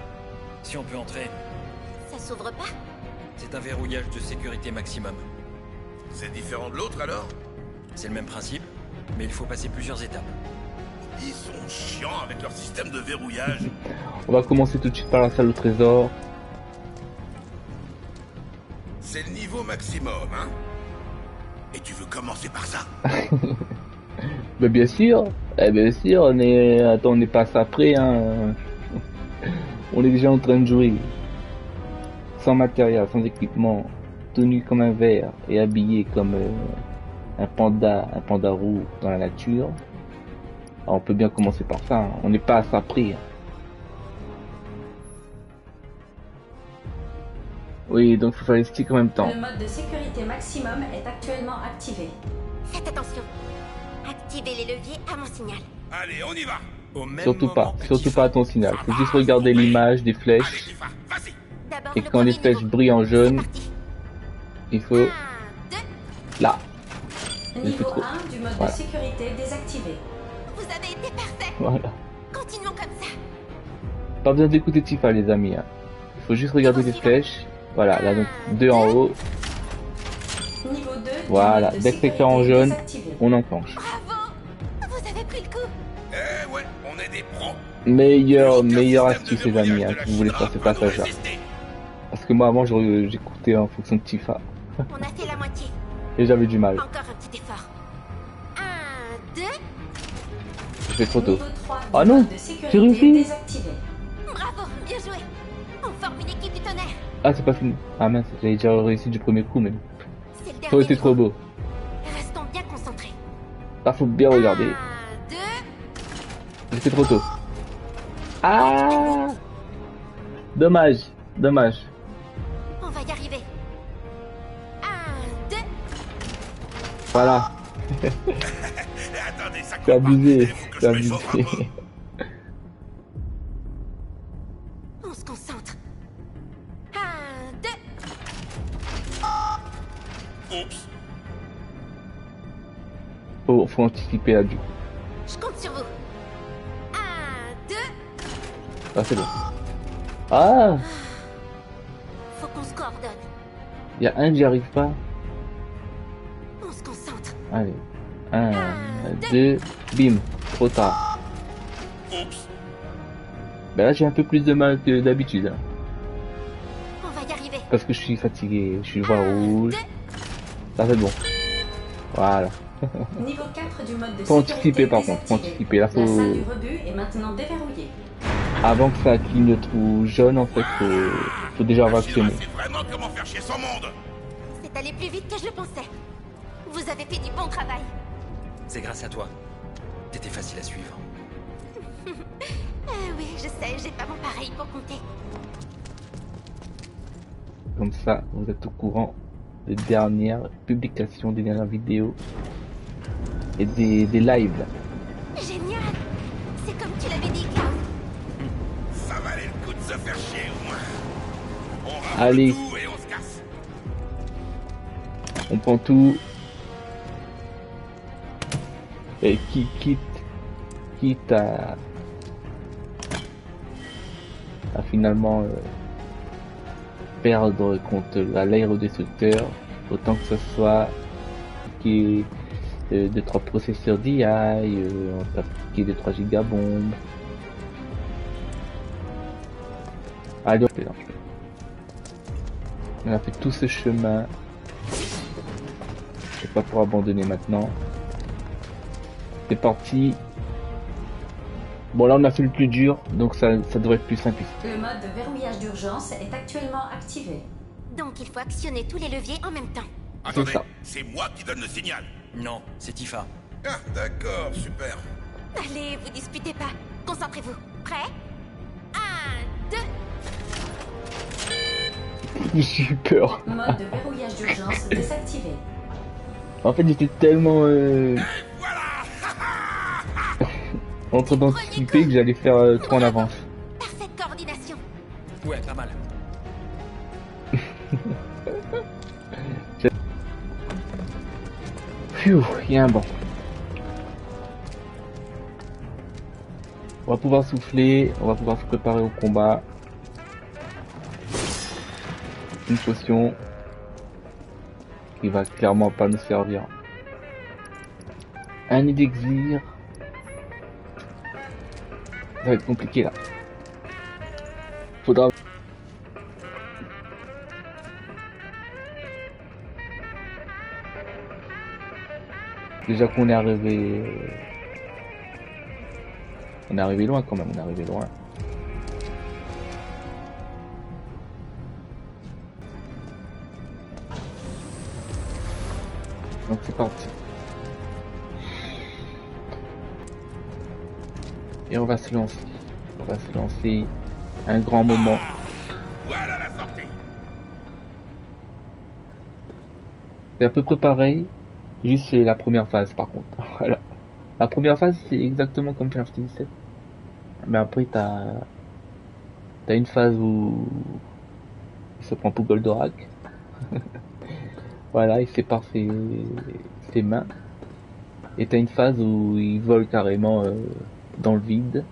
Si on peut entrer, Ça s'ouvre pas? c'est un verrouillage de sécurité maximum. C'est différent de l'autre alors? C'est le même principe, mais il faut passer plusieurs étapes. Ils sont chiants avec leur système de verrouillage. On va commencer tout de suite par la salle au trésor. C'est le niveau maximum, hein? Et tu veux commencer par ça? Mais bien sûr, bien sûr, on est... Attends, on n'est pas après, hein. On est déjà en train de jouer. Sans matériel, sans équipement, tenu comme un ver et habillé comme un panda roux dans la nature. Alors, on peut bien commencer par ça, hein. On n'est pas à ça près. Hein. Oui, donc il faut faire les sticks en même temps. Le mode de sécurité maximum est actuellement activé. Faites attention. Activez les leviers à mon signal. Allez, on y va! Au même Surtout moment, pas, surtout pas à ton signal. Faut juste regarder l'image des flèches. Vas-y! D'abord, Et le quand les premier flèches niveau. brillent en C'est jaune, parti. il faut... 1, 2. Là. Niveau trop. 1 du mode Voilà. de sécurité désactivé. Vous avez été parfait. Voilà. Continuons comme ça. Pas besoin d'écouter Tifa, les amis. Hein. Il faut juste regarder les flèches. Voilà, là donc 2 en haut. Niveau 2 du Voilà, mode de dès que c'est écrit en sécurité jaune, désactivé. on enclenche. Bravo. Vous avez pris le coup. Eh ouais, on est des pros. Meilleure astuce, les amis, hein, si vous voulez faire ce passage-là. Parce que moi, avant, j'écoutais en fonction de Tifa. On a fait la moitié. Et j'avais du mal. Encore un petit effort. 1, 2. Je fais trop tôt. Niveau 3 du Ah non, mode de j'ai sécurité réussi. désactivé. Bravo, bien joué. On forme une équipe du tonnerre. Ah, c'est pas fini. Ah mince, j'avais déjà réussi du premier coup, même. C'est le Ça aurait dernier été trop niveau. beau. Restons bien concentrés. Là, faut bien regarder. 1, 2. J'ai fait trop tôt. Ah, dommage, dommage. On va y arriver. 1, 2. Voilà, Attendez, ça c'est compte pas. abusé, Il faut que c'est je m'échauffe un peu. abusé. On se concentre. 1, 2. Oups. Faut anticiper là du coup. Je compte sur vous. 1, 2... Ah c'est bon. Ah, Faut qu'on se coordonne. il y a un que j'y arrive pas. On se concentre. Allez. 1, 2, bim. Trop tard. Oups. Ben là j'ai un peu plus de mal que d'habitude. Hein. On va y arriver. Parce que je suis fatigué, je suis voie rouge. Ça fait bon. Voilà. Niveau 4 du mode de Faut sécurité anticiper par contre, faut désactivé. anticiper. Là La salle faut... du rebut est maintenant déverrouillée. Avant que ça clignote rouge jaune en fait, faut déjà avoir actionné. C'est vraiment comment faire chier son monde. C'est allé plus vite que je le pensais. Vous avez fait du bon travail. C'est grâce à toi. T'étais facile à suivre. Oui, je sais, j'ai pas mon pareil pour compter. Comme ça, vous êtes au courant des dernières publications, des dernières vidéos et des lives. Génial. C'est comme tu l'avais dit, Klaus. Ça valait le coup de se faire chier au moins. On rafle Allez. tout et on se casse. On prend tout. Et quitte à finalement perdre contre l'aérodestructeur, autant que ce soit qui est de 3 processeurs d'IA, on peut appliquer de 3 gigabombes. Allez, on a fait tout ce chemin. C'est pas pour abandonner maintenant. C'est parti. Bon là on a fait le plus dur, donc ça devrait être plus simple. Le mode de verrouillage d'urgence est actuellement activé. Donc il faut actionner tous les leviers en même temps. Attendez, ça. c'est moi qui donne le signal. Non, c'est Tifa. Ah, d'accord, super. Allez, vous disputez pas. Concentrez-vous. Prêt 1, 2... J'ai eu peur. Mode de verrouillage d'urgence désactivé. En fait j'étais tellement en train d'anticiper que j'allais faire trop en avance. Parfaite coordination. Ouais, pas mal. Phew, il y a un banc. On va pouvoir souffler, on va pouvoir se préparer au combat. Une potion qui va clairement pas nous servir. Un élixir. Ça va être compliqué là. Faudra... Déjà qu'on est arrivé... On est arrivé loin quand même, on est arrivé loin. Donc c'est parti. Et on va se lancer. On va se lancer un grand moment. Voilà la sortie. C'est à peu près pareil. Juste c'est la première phase par contre. Voilà. La première phase c'est exactement comme Final Fantasy VII. Mais après t'as une phase où il se prend pour Goldorak. Voilà, il sépare ses mains. Et t'as une phase où il vole carrément dans le vide.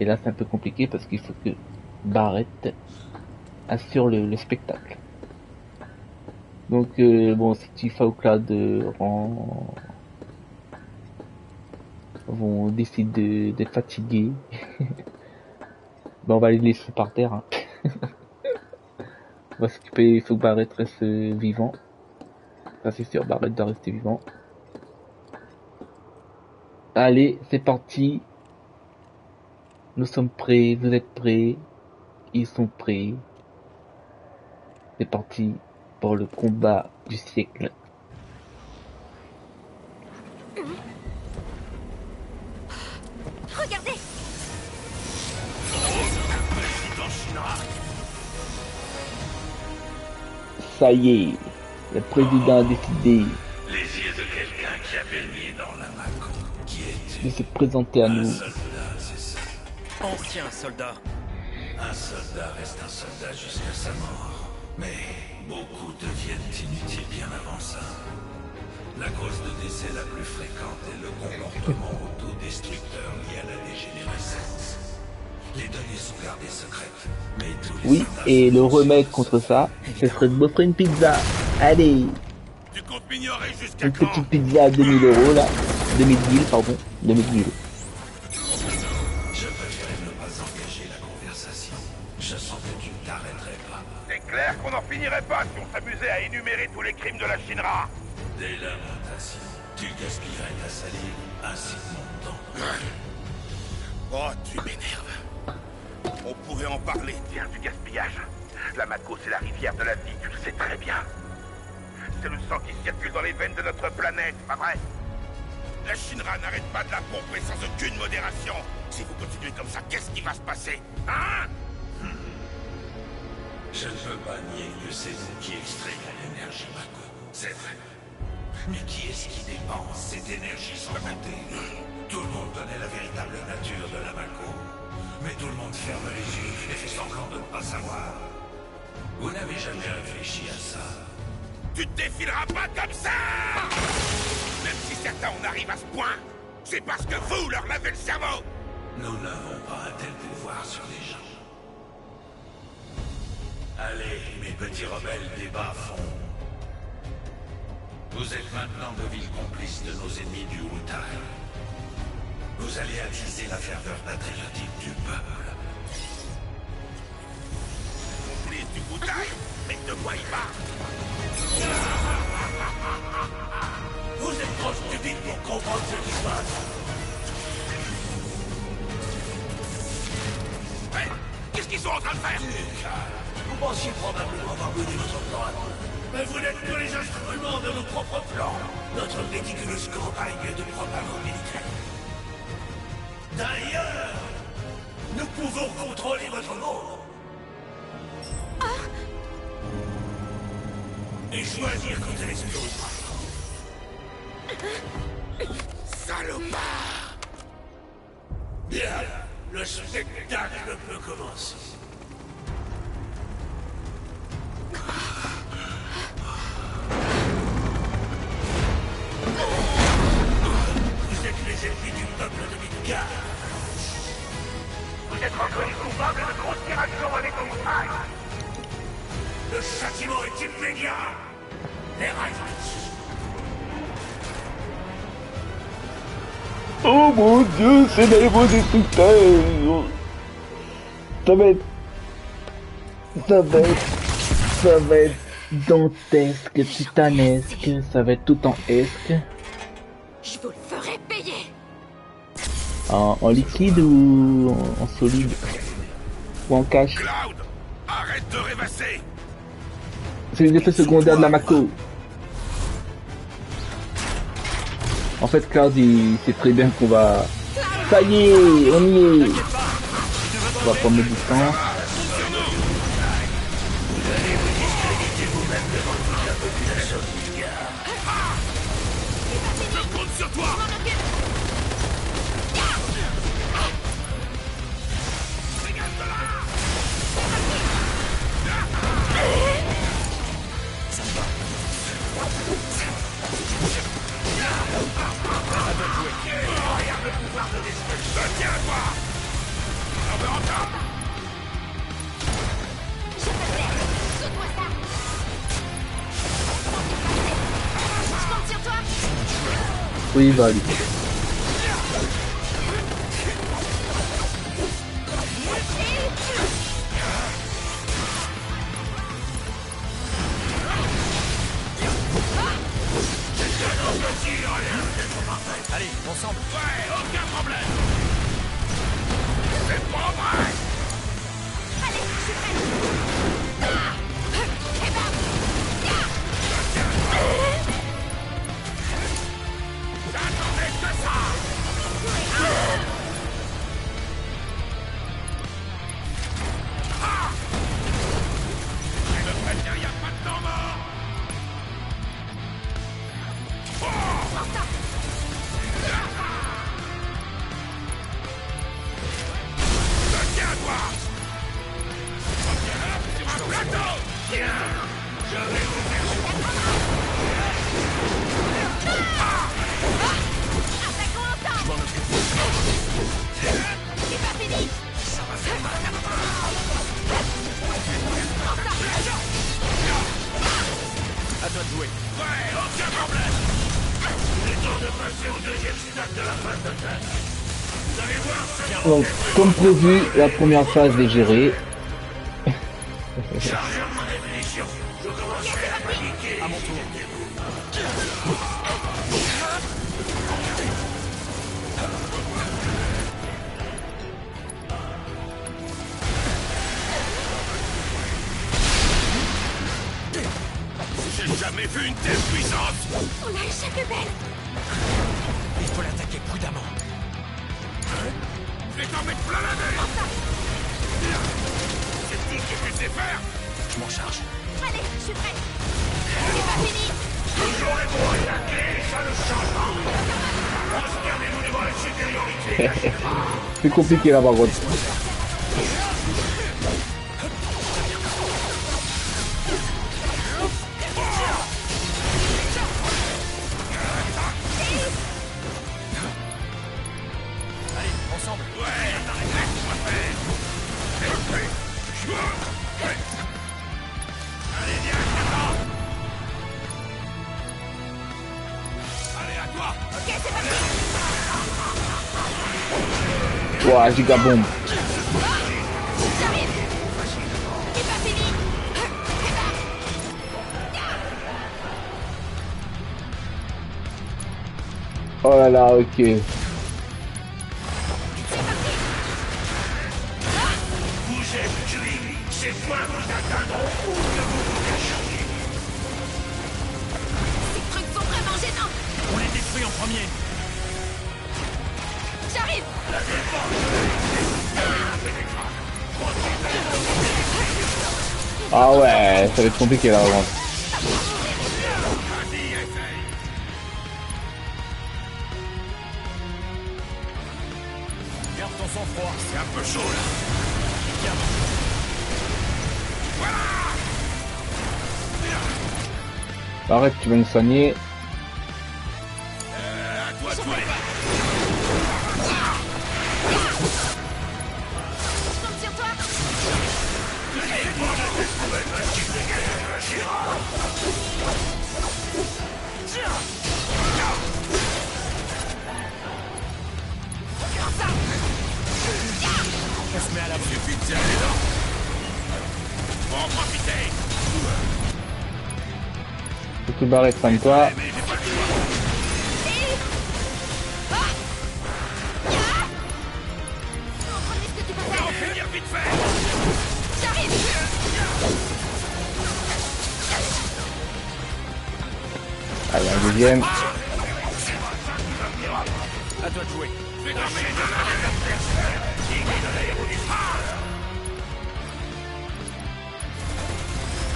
Et là c'est un peu compliqué parce qu'il faut que Barrett assure le spectacle. Donc bon, si Tifa ou Cloud vont décider d'être fatigués, ben on va les laisser par terre. Hein. On va s'occuper, il faut que Barrett reste vivant. Ça c'est sûr, Barrett doit rester vivant. Allez, c'est parti. Nous sommes prêts, vous êtes prêts. Ils sont prêts. C'est parti pour le combat du siècle. Regardez. Ça y est, le président a décidé Les yeux de quelqu'un qui a baigné dans la Mako. Qui est de se présenter à nous. soldat, c'est ça. Ancien soldat. Un soldat reste un soldat jusqu'à sa mort. Mais beaucoup deviennent inutiles bien avant ça. La cause de décès la plus fréquente est le comportement autodestructeur lié à la dégénérescence. Les données sont gardées secrètes, mais tous les Oui, et le remède contre ça, ce serait de m'offrir une pizza. Allez, Tu comptes m'ignorer jusqu'à une quand? petite pizza à 2000 euros là. 2000 000, pardon. 2000 000. Je préférais ne pas engager la conversation. Je sens que tu ne t'arrêterais pas. C'est clair qu'on n'en finirait pas si on s'amusait à énumérer tous les crimes de la Shinra. Des lamentations. Tu gaspillerais ta salive ainsi que mon temps. Oh, tu m'énerves. On pourrait en parler, tiens, du gaspillage. La Mako, c'est la rivière de la vie, tu le sais très bien. C'est le sang qui circule dans les veines de notre planète, pas vrai? La Shinra n'arrête pas de la pomper sans aucune modération. Si vous continuez comme ça, qu'est-ce qui va se passer? Hein? Je ne peux pas nier que c'est vous qui extrayez l'énergie Mako. C'est vrai. Mais qui est-ce qui dépense cette énergie sans compter? Tout le monde connaît la véritable nature de la Mako. Mais tout le monde ferme les yeux et fait semblant de ne pas savoir. Vous n'avez jamais réfléchi à ça. Tu te défileras pas comme ça! Même si certains en arrivent à ce point, c'est parce que vous leur lavez le cerveau! Nous n'avons pas un tel pouvoir sur les gens. Allez, mes petits rebelles des bas-fonds. Vous êtes maintenant de vils complices de nos ennemis du Wutai. Vous allez attiser la ferveur patriotique du peuple. Complice du Wutai? Mais de quoi il parle? Vous êtes trop stupide pour comprendre ce qui se passe. Hey, qu'est-ce qu'ils sont en train de faire? Vous pensiez probablement avoir mené votre plan à bout. Mais vous n'êtes que les instruments de nos propres plans. Notre ridiculeuse campagne de propagande militaire. D'ailleurs, nous pouvons contrôler votre monde. Et choisir quand elle explosera. Salopard! Bien, le spectacle peut commencer. Vous êtes les ennemis du peuple de Midgard. Vous êtes reconnus coupables de conspiration avec Wutai. Le châtiment est immédiat. Les Riders. Oh mon dieu, c'est l'aérodestructeur. Ça va être dantesque, titanesque, ça va être tout en esque. Je vous le ferai payer. En liquide ou en solide? Ou en cash? Cloud! Arrête de rêvasser! C'est l'effet secondaire de la Mako. En fait, Cloud, il sait très bien qu'on va... Ça y est, on y est. On va prendre le distance. Je compte sur toi! Tiens, toi! On veut encore! Je peux le faire. Saute-moi ça. Je compte sur toi. Oui, il va aller. Allez, ensemble. Ouais, aucun problème! C'est pas vrai! Allez, je suis prête. Et bam. J'attendais que ça! Ah! Je me préviens, y a pas de temps mort! Tiens, toi! Sur un plateau! Tiens! Je vais vous faire... jouer. Ouais, aucun problème. Il est temps de passer au deuxième stade de la phase d'attaque. Vous allez voir ce... Donc, comme prévu, la première phase est gérée. Chargeur de munitions. Je commencerai à paniquer. À mon tour. J'ai jamais vu une telle puissance. On a échappé belle. Il faut l'attaquer prudemment. Je vais t'en mettre plein la gueule. C'est tout ce que tu sais faire. Je m'en charge. Allez, je suis prête. C'est pas fini. Toujours les bons attaqués, ça ne change pas. Prosternez-vous devant la supériorité. C'est compliqué là par contre. Allez, ensemble. Laisse-moi faire. Allez, viens, attends. Allez, à toi. Ok, c'est parti. Ouah, giga bombe. J'arrive. C'est pas fini. Oh là là, ok. Vous êtes tués. Ces points vous atteindront où que vous vous cacheriez. Ces trucs sont vraiment gênants. On les détruit en premier. J'arrive. Ah ouais, ça va être compliqué là avant. Garde ton sang-froid. C'est un peu chaud là. Arrête, tu vas me soigner. À toi de jouer. Je compte sur toi. On se met à la Suffit de serrer les dents. Faut en profiter. Faut te barrer, soigne-toi. Mais j'ai pas le choix. Comprenez ce que tu vas On va en faire. finir vite fait. J'arrive. Allez, un deuxième. À toi de jouer. Je vais t'emmener de l'adversaire. Digne de l'aérodisme.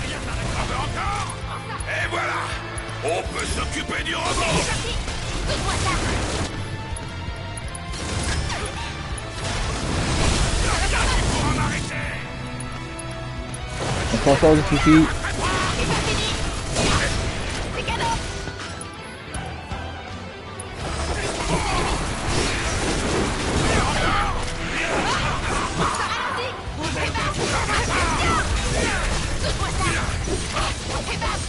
Rien n'arrêtera encore. Et voilà. On peut s'occuper du robot. Donne-moi ça. Pour en arrêter. On s'en sort du souci. C'est pas fini. C'est cadeau. Donne-moi ça. Et bam.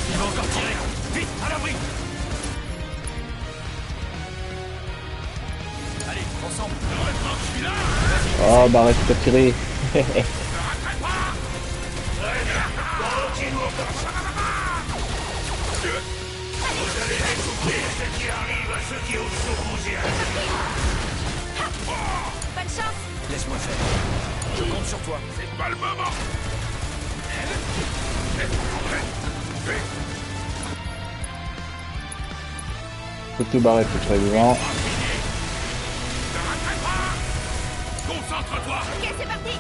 Il va encore tirer. Vite, à l'abri. Allez, ensemble. Heureusement que je suis là. Oh, bah arrête, tu t'as tiré. Continuons comme ça. Vous allez découvrir ce qui arrive à ceux qui osent s'opposer à nous. Bonne chance. Laisse-moi faire. Je compte sur toi. C'est pas le moment. Faut te barrer, faut que je sois devant. Concentre-toi. Ok, c'est parti.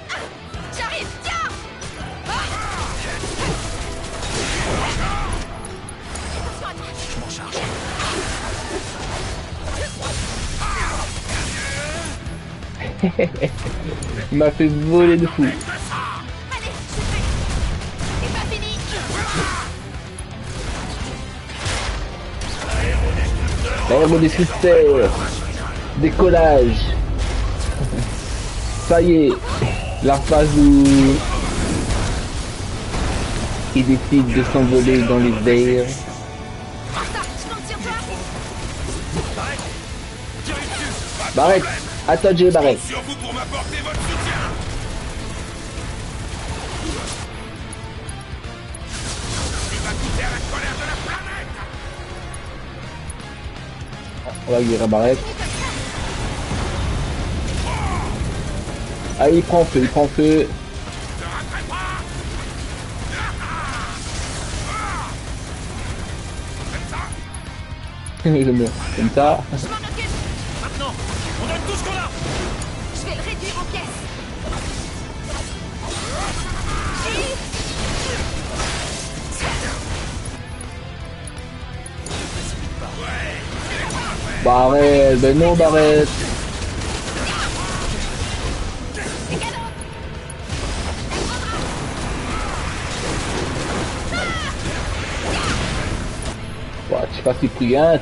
Ah, j'arrive. Tiens. Attention à toi. Je m'en charge. Il m'a fait voler de fou. Allez, je suis prête. C'est pas fini. L'aérodestructeur. Décollage. Ça y est, la phase où il décide de s'envoler dans les airs. Barrett, à toi Jay Barrett. Sur vous pour m'apporter votre soutien. Tu vas goûter à la colère de la planète. On va guérir Barrett. Ah, il prend feu, il prend feu. Je meurs comme ça. Je m'en occupe. Maintenant, on donne tout ce qu'on a. Je vais le réduire en pièces. Barrett, ben non Barrett. Ouais, je sais pas si pris un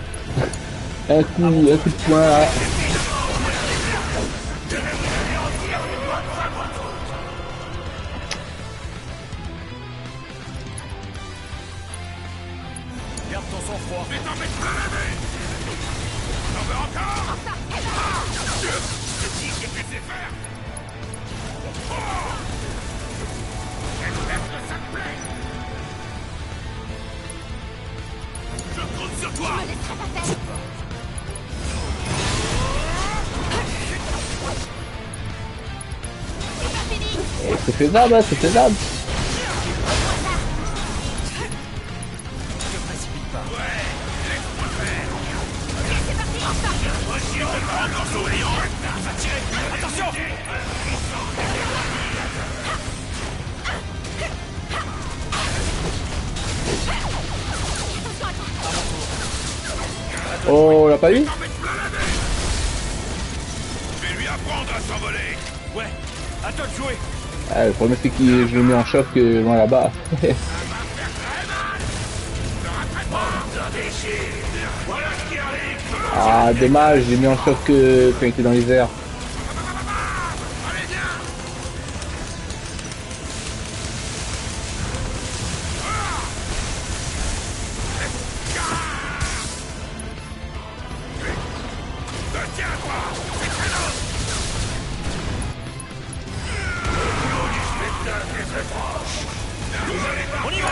coup de poing là. Garde ton sang-froid. Mais t'en mets plein la vue. T'en veux encore? Je dis que tu sais faire. J'espère que ça te plaît. Je compte sur toi. Je me laisserai pas faire. C'est pas fini. Et c'est faisable, hein, c'est faisable. Oh, on l'a pas eu? Je vais lui apprendre à s'envoler. Ouais, à toi de jouer. Ah, le problème c'est que je le mets en choc loin là-bas. Ah, dommage, j'ai mis en choc quand il était dans les airs. On y va.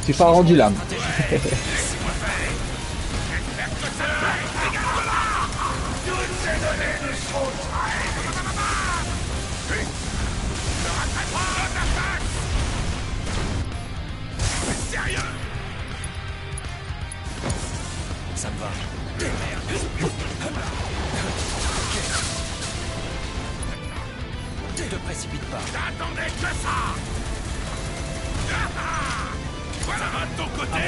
J'ai pas rendu l'âme. Ça me va. Ne te précipite pas. J'attendais que ça. Voilà de ton côté.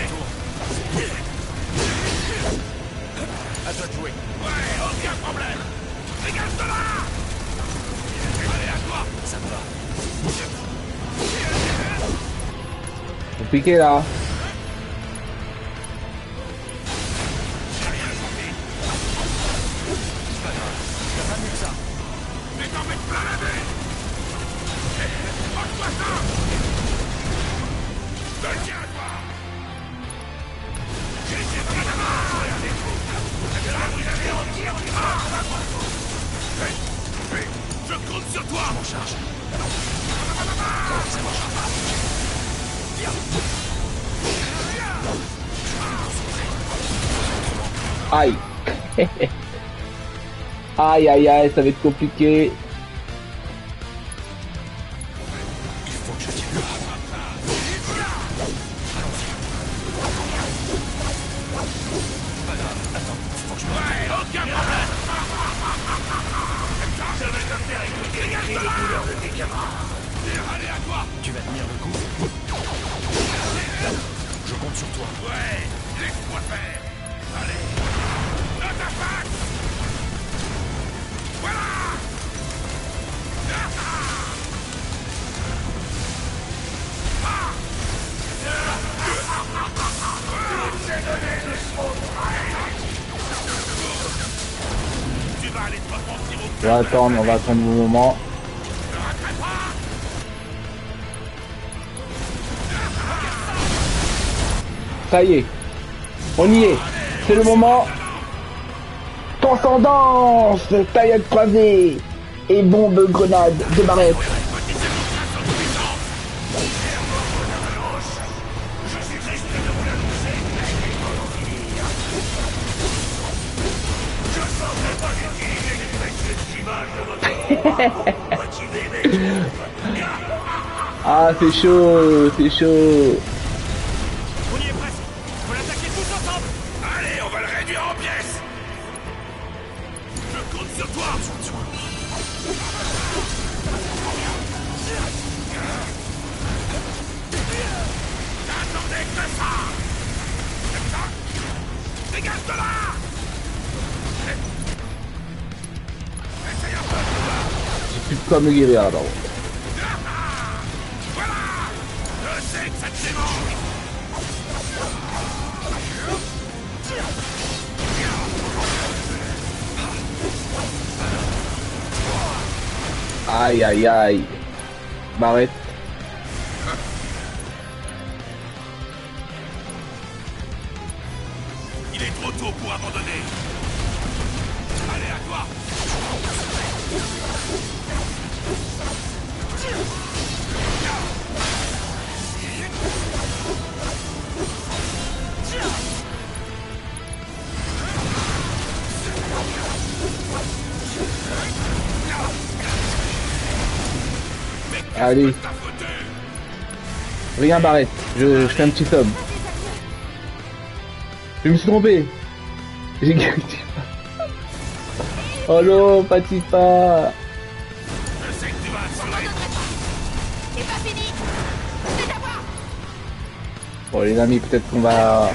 À toi de jouer. Ouais, aucun problème. Dégage de là. Allez, à toi. Ça me va. Faut piquer là. Mais t'en mets plein la vue. Mange-toi ça. Tiens, toi. J'ai pris la main. Regardez vous. Vous avez entier, on y va. Je compte sur toi. On charge. Ça marchera pas. Aïe. Aïe aïe aïe, ça va être compliqué. Il faut que je tienne. Pas grave. Attends, faut que je me... Ouais, aucun problème. Ça va te faire écouter les douleurs de tes camarades. Allez, à toi. Tu vas tenir le coup. On va attendre le moment. Ça y est, on y est, c'est le moment. Transcendance, taillade croisée et bombe grenade de Barrett. Ah, c'est chaud, c'est chaud. On y est presque. Faut l'attaquer tous ensemble. Allez, on va le réduire en pièces. Je compte sur toi. J'attendais que ça. Comme ça. Dégage de là. Essaye un peu. J'ai plus de quoi me guérir alors. Aïe aïe aïe. Barrett. Il est trop tôt pour abandonner. Allez, à toi. Allez. Rien Barrett, je fais un petit homme. Je me suis trompé. J'ai gagné. Oh non, Patifa. Je sais que tu vas accélérer. C'est pas fini. C'est à moi. Bon les amis, peut-être qu'on va...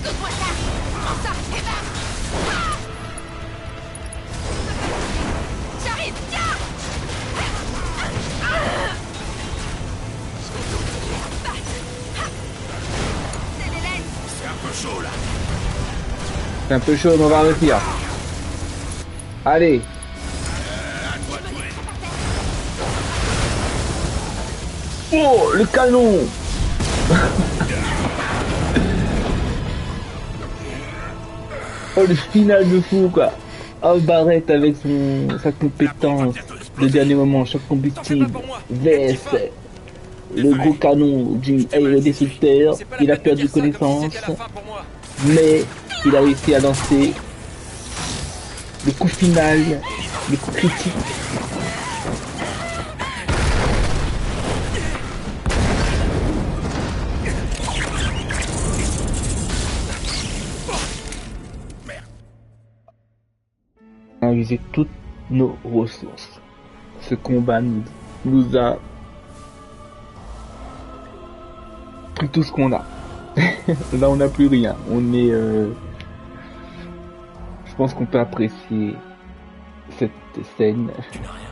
Saute-moi ça. Prends ça. Et bam. J'arrive. Tiens. C'est l'Hélène. C'est un peu chaud là. C'est un peu chaud, mais on va réussir. Allez. Oh, le canon. Oh, le final de fou, quoi. Oh, Barrett avec sa compétence de dernier moment, choc combustible, VS, le gros canon du aérodestructeur. Il a perdu connaissance, mais il a réussi à lancer le coup final, le coup critique. On a usé toutes nos ressources. Ce combat nous a pris tout ce qu'on a. Là on n'a plus rien. On est je pense qu'on peut apprécier cette scène. Tu n'as rien.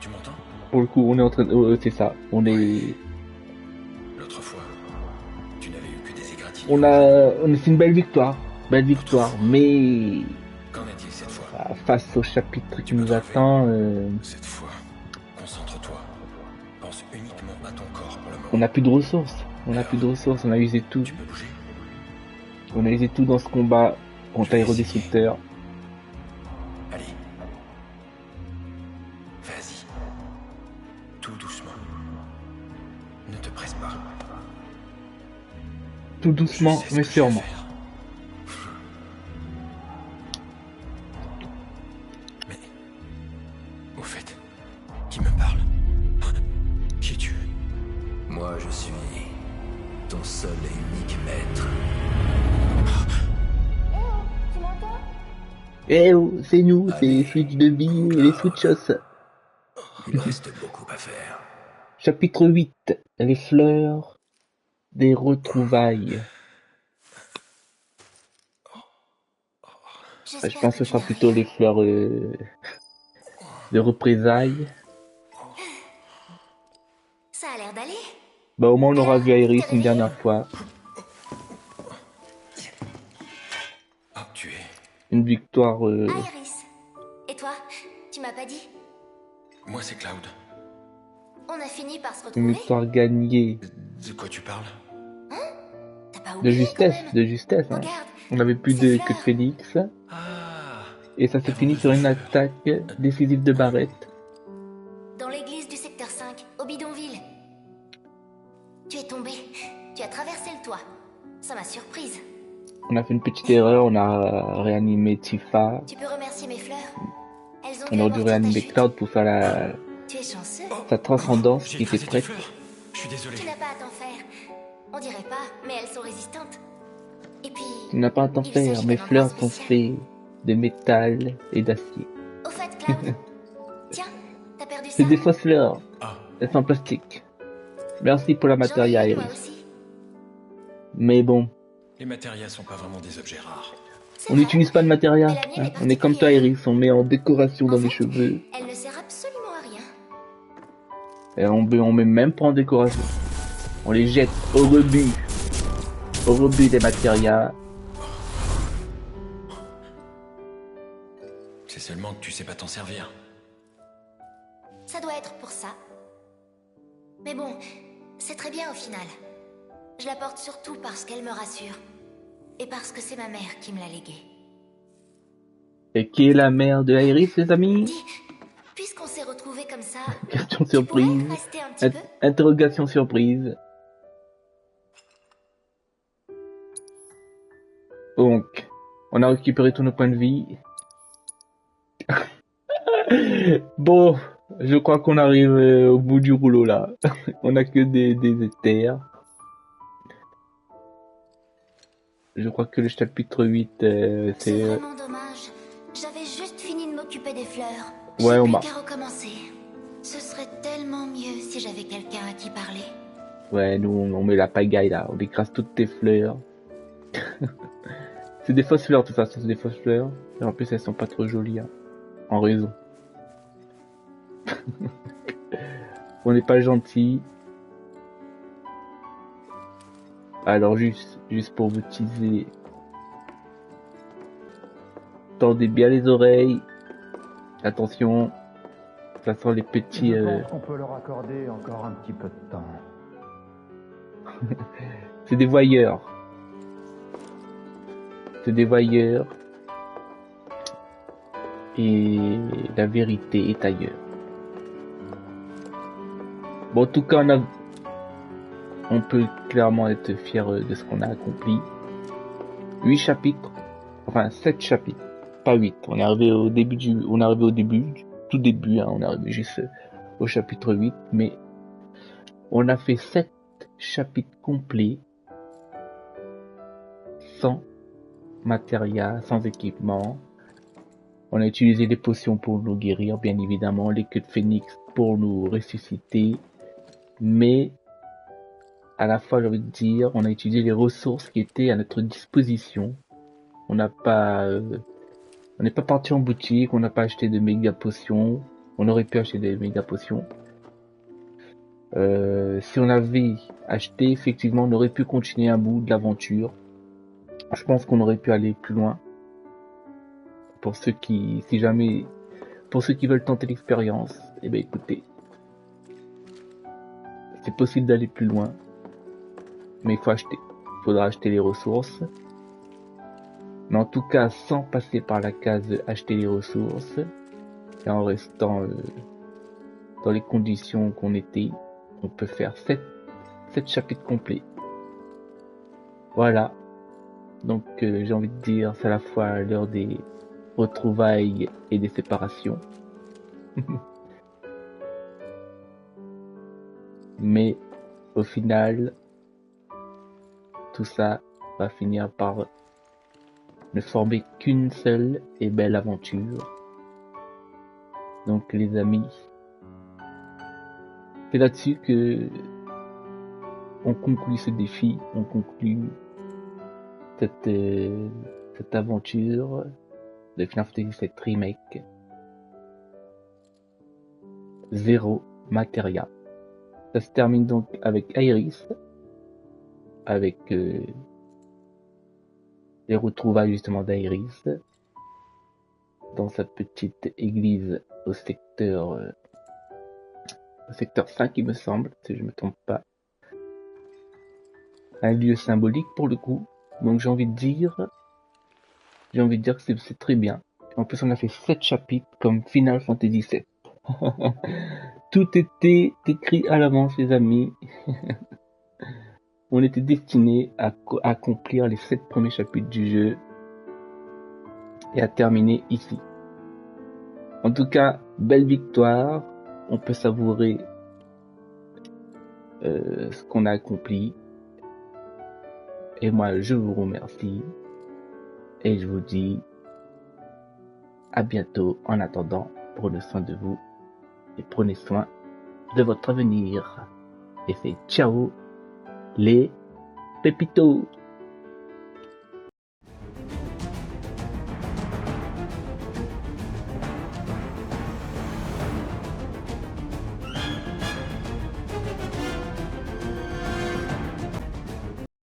Tu m'entends? Pour le coup on est en train de... c'est ça. On est... L'autre fois, tu n'avais eu que des égratignures. On a fait une belle victoire. Belle victoire. Mais... Qu'en est-il cette fois? Face au chapitre qui nous attend... Cette fois, concentre-toi. Pense uniquement à ton corps pour le moment. On n'a plus de ressources. On a plus de ressources. On a usé tout. Tu peux bouger. On a usé tout dans ce combat contre Aérodestructeur. Allez. Vas-y. Tout doucement. Ne te presse pas. Tout doucement, mais sûrement. Mais... Au fait, qui me parle? Qui es-tu? Moi, je suis ton seul et unique maître. Tu m'entends? Eh oh, c'est nous, c'est Switch de vie et les Switchos. Il me reste beaucoup à faire. Chapitre 8. Les fleurs des retrouvailles. Je pense que ce sera plutôt les fleurs de représailles. Ça a l'air d'aller. Bah au moins on aura vu Iris une dernière fois. Tu es... Une victoire Iris, Et toi, tu m'as pas dit? Moi, c'est Cloud. On a fini par se Une retrouver? histoire gagnée. De quoi tu parles? T'as pas De oublié justesse, quand même? de justesse. Hein. Regarde, On avait plus ces de que de fleurs. Phoenix. Ah, Et ça s'est la fini vendeuse sur de une fleurs. attaque décisive de Barrett. Dans l'église du secteur 5, au bidonville. Tu es tombé. Tu as traversé le toit. Ça m'a surprise. On a fait une petite erreur, on a réanimé Tifa. Tu peux remercier mes fleurs. Elles ont On aurait dû amorti ta réanimer chute. Cloud pour faire Tu es chanceux. sa transcendance J'ai qui était écrasé tes prête. fleurs. Je suis désolé. Tu n'as pas à t'en faire. On dirait pas, mais elles sont résistantes. Et puis... Tu n'as pas à t'en il faire, s'agit mes d'un endroit fleurs sont spécial. faites de métal et d'acier. Au fait, Cloud, tiens, t'as perdu ça? C'est des fausses fleurs. Ah, Elles sont en plastique. Merci pour la J'en ai matériel, une, moi Iris. aussi. Mais bon, les matérias sont pas vraiment des objets rares. C'est on vrai, n'utilise pas de matériel. mais la mienne est On est comme toi, particulière. Iris. On met en décoration dans En les fait, cheveux. elle ne sert absolument à rien. Et on met même pas en décoration. On les jette au rebut. Au rebut des matérias. C'est seulement que tu sais pas t'en servir. Ça doit être pour ça. Mais bon, c'est très bien au final. Je la porte surtout parce qu'elle me rassure. Et parce que c'est ma mère qui me l'a léguée. Et qui est la mère de Iris, les amis? Dis, puisqu'on s'est retrouvés comme ça, Question tu pourrais surprise. rester un petit peu? Interrogation surprise. Donc, on a récupéré tous nos points de vie. Bon, je crois qu'on arrive au bout du rouleau là. On a que des éthers. Je crois que le chapitre 8, C'est c'est... vraiment dommage. J'avais juste fini de m'occuper des fleurs. Ouais, J'ai on plus m'a... qu'à recommencer. Ce serait tellement mieux si j'avais quelqu'un à qui parler. Ouais, nous, on met la pagaille là. On écrase toutes tes fleurs. C'est des fausses fleurs, de toute façon, c'est des fausses fleurs. Et en plus, elles sont pas trop jolies, hein. En raison. On n'est pas gentil. Alors, juste pour vous teaser. Tendez bien les oreilles. Attention. Ça sent les petits... Je pense qu'on peut leur accorder encore un petit peu de temps. C'est des voyeurs. C'est des voyeurs. Et la vérité est ailleurs. Bon, en tout cas, on peut clairement être fier de ce qu'on a accompli. 8 chapitres. Enfin, 7 chapitres. Pas 8. On est arrivé au début tout début, hein, on est arrivé juste au chapitre 8, mais on a fait 7 chapitres complets, sans matériel, sans équipement. On a utilisé les potions pour nous guérir, bien évidemment, les queues de phénix pour nous ressusciter, mais à la fois, j'ai envie de dire, on a utilisé les ressources qui étaient à notre disposition. On n'est pas parti en boutique, on n'a pas acheté de méga potions. On aurait pu acheter des méga potions. Si on avait acheté, effectivement, on aurait pu continuer un bout de l'aventure. Je pense qu'on aurait pu aller plus loin. Pour ceux qui veulent tenter l'expérience, eh ben écoutez, c'est possible d'aller plus loin, mais il faut acheter. Il faudra acheter les ressources. Mais en tout cas, sans passer par la case acheter les ressources, et en restant dans les conditions qu'on était, on peut faire 7 chapitres complets. Voilà. Donc j'ai envie de dire, c'est à la fois l'heure des retrouvailles et des séparations. Mais au final, tout ça va finir par ne former qu'une seule et belle aventure. Donc les amis, c'est là-dessus que on conclut ce défi, on conclut cette aventure de Final Fantasy VII Remake. 0 Materia. Ça se termine donc avec Iris, avec les retrouvailles justement d'Iris, dans sa petite église au secteur 5, il me semble, si je me trompe pas. Un lieu symbolique pour le coup. Donc j'ai envie de dire que c'est très bien. En plus, on a fait 7 chapitres comme Final Fantasy VII. Tout était écrit à l'avance, les amis. On était destiné à accomplir les 7 premiers chapitres du jeu et à terminer ici. En tout cas, belle victoire. On peut savourer ce qu'on a accompli. Et moi, je vous remercie. Et je vous dis à bientôt. En attendant, prenez soin de vous et prenez soin de votre avenir. Et c'est ciao les pépitos.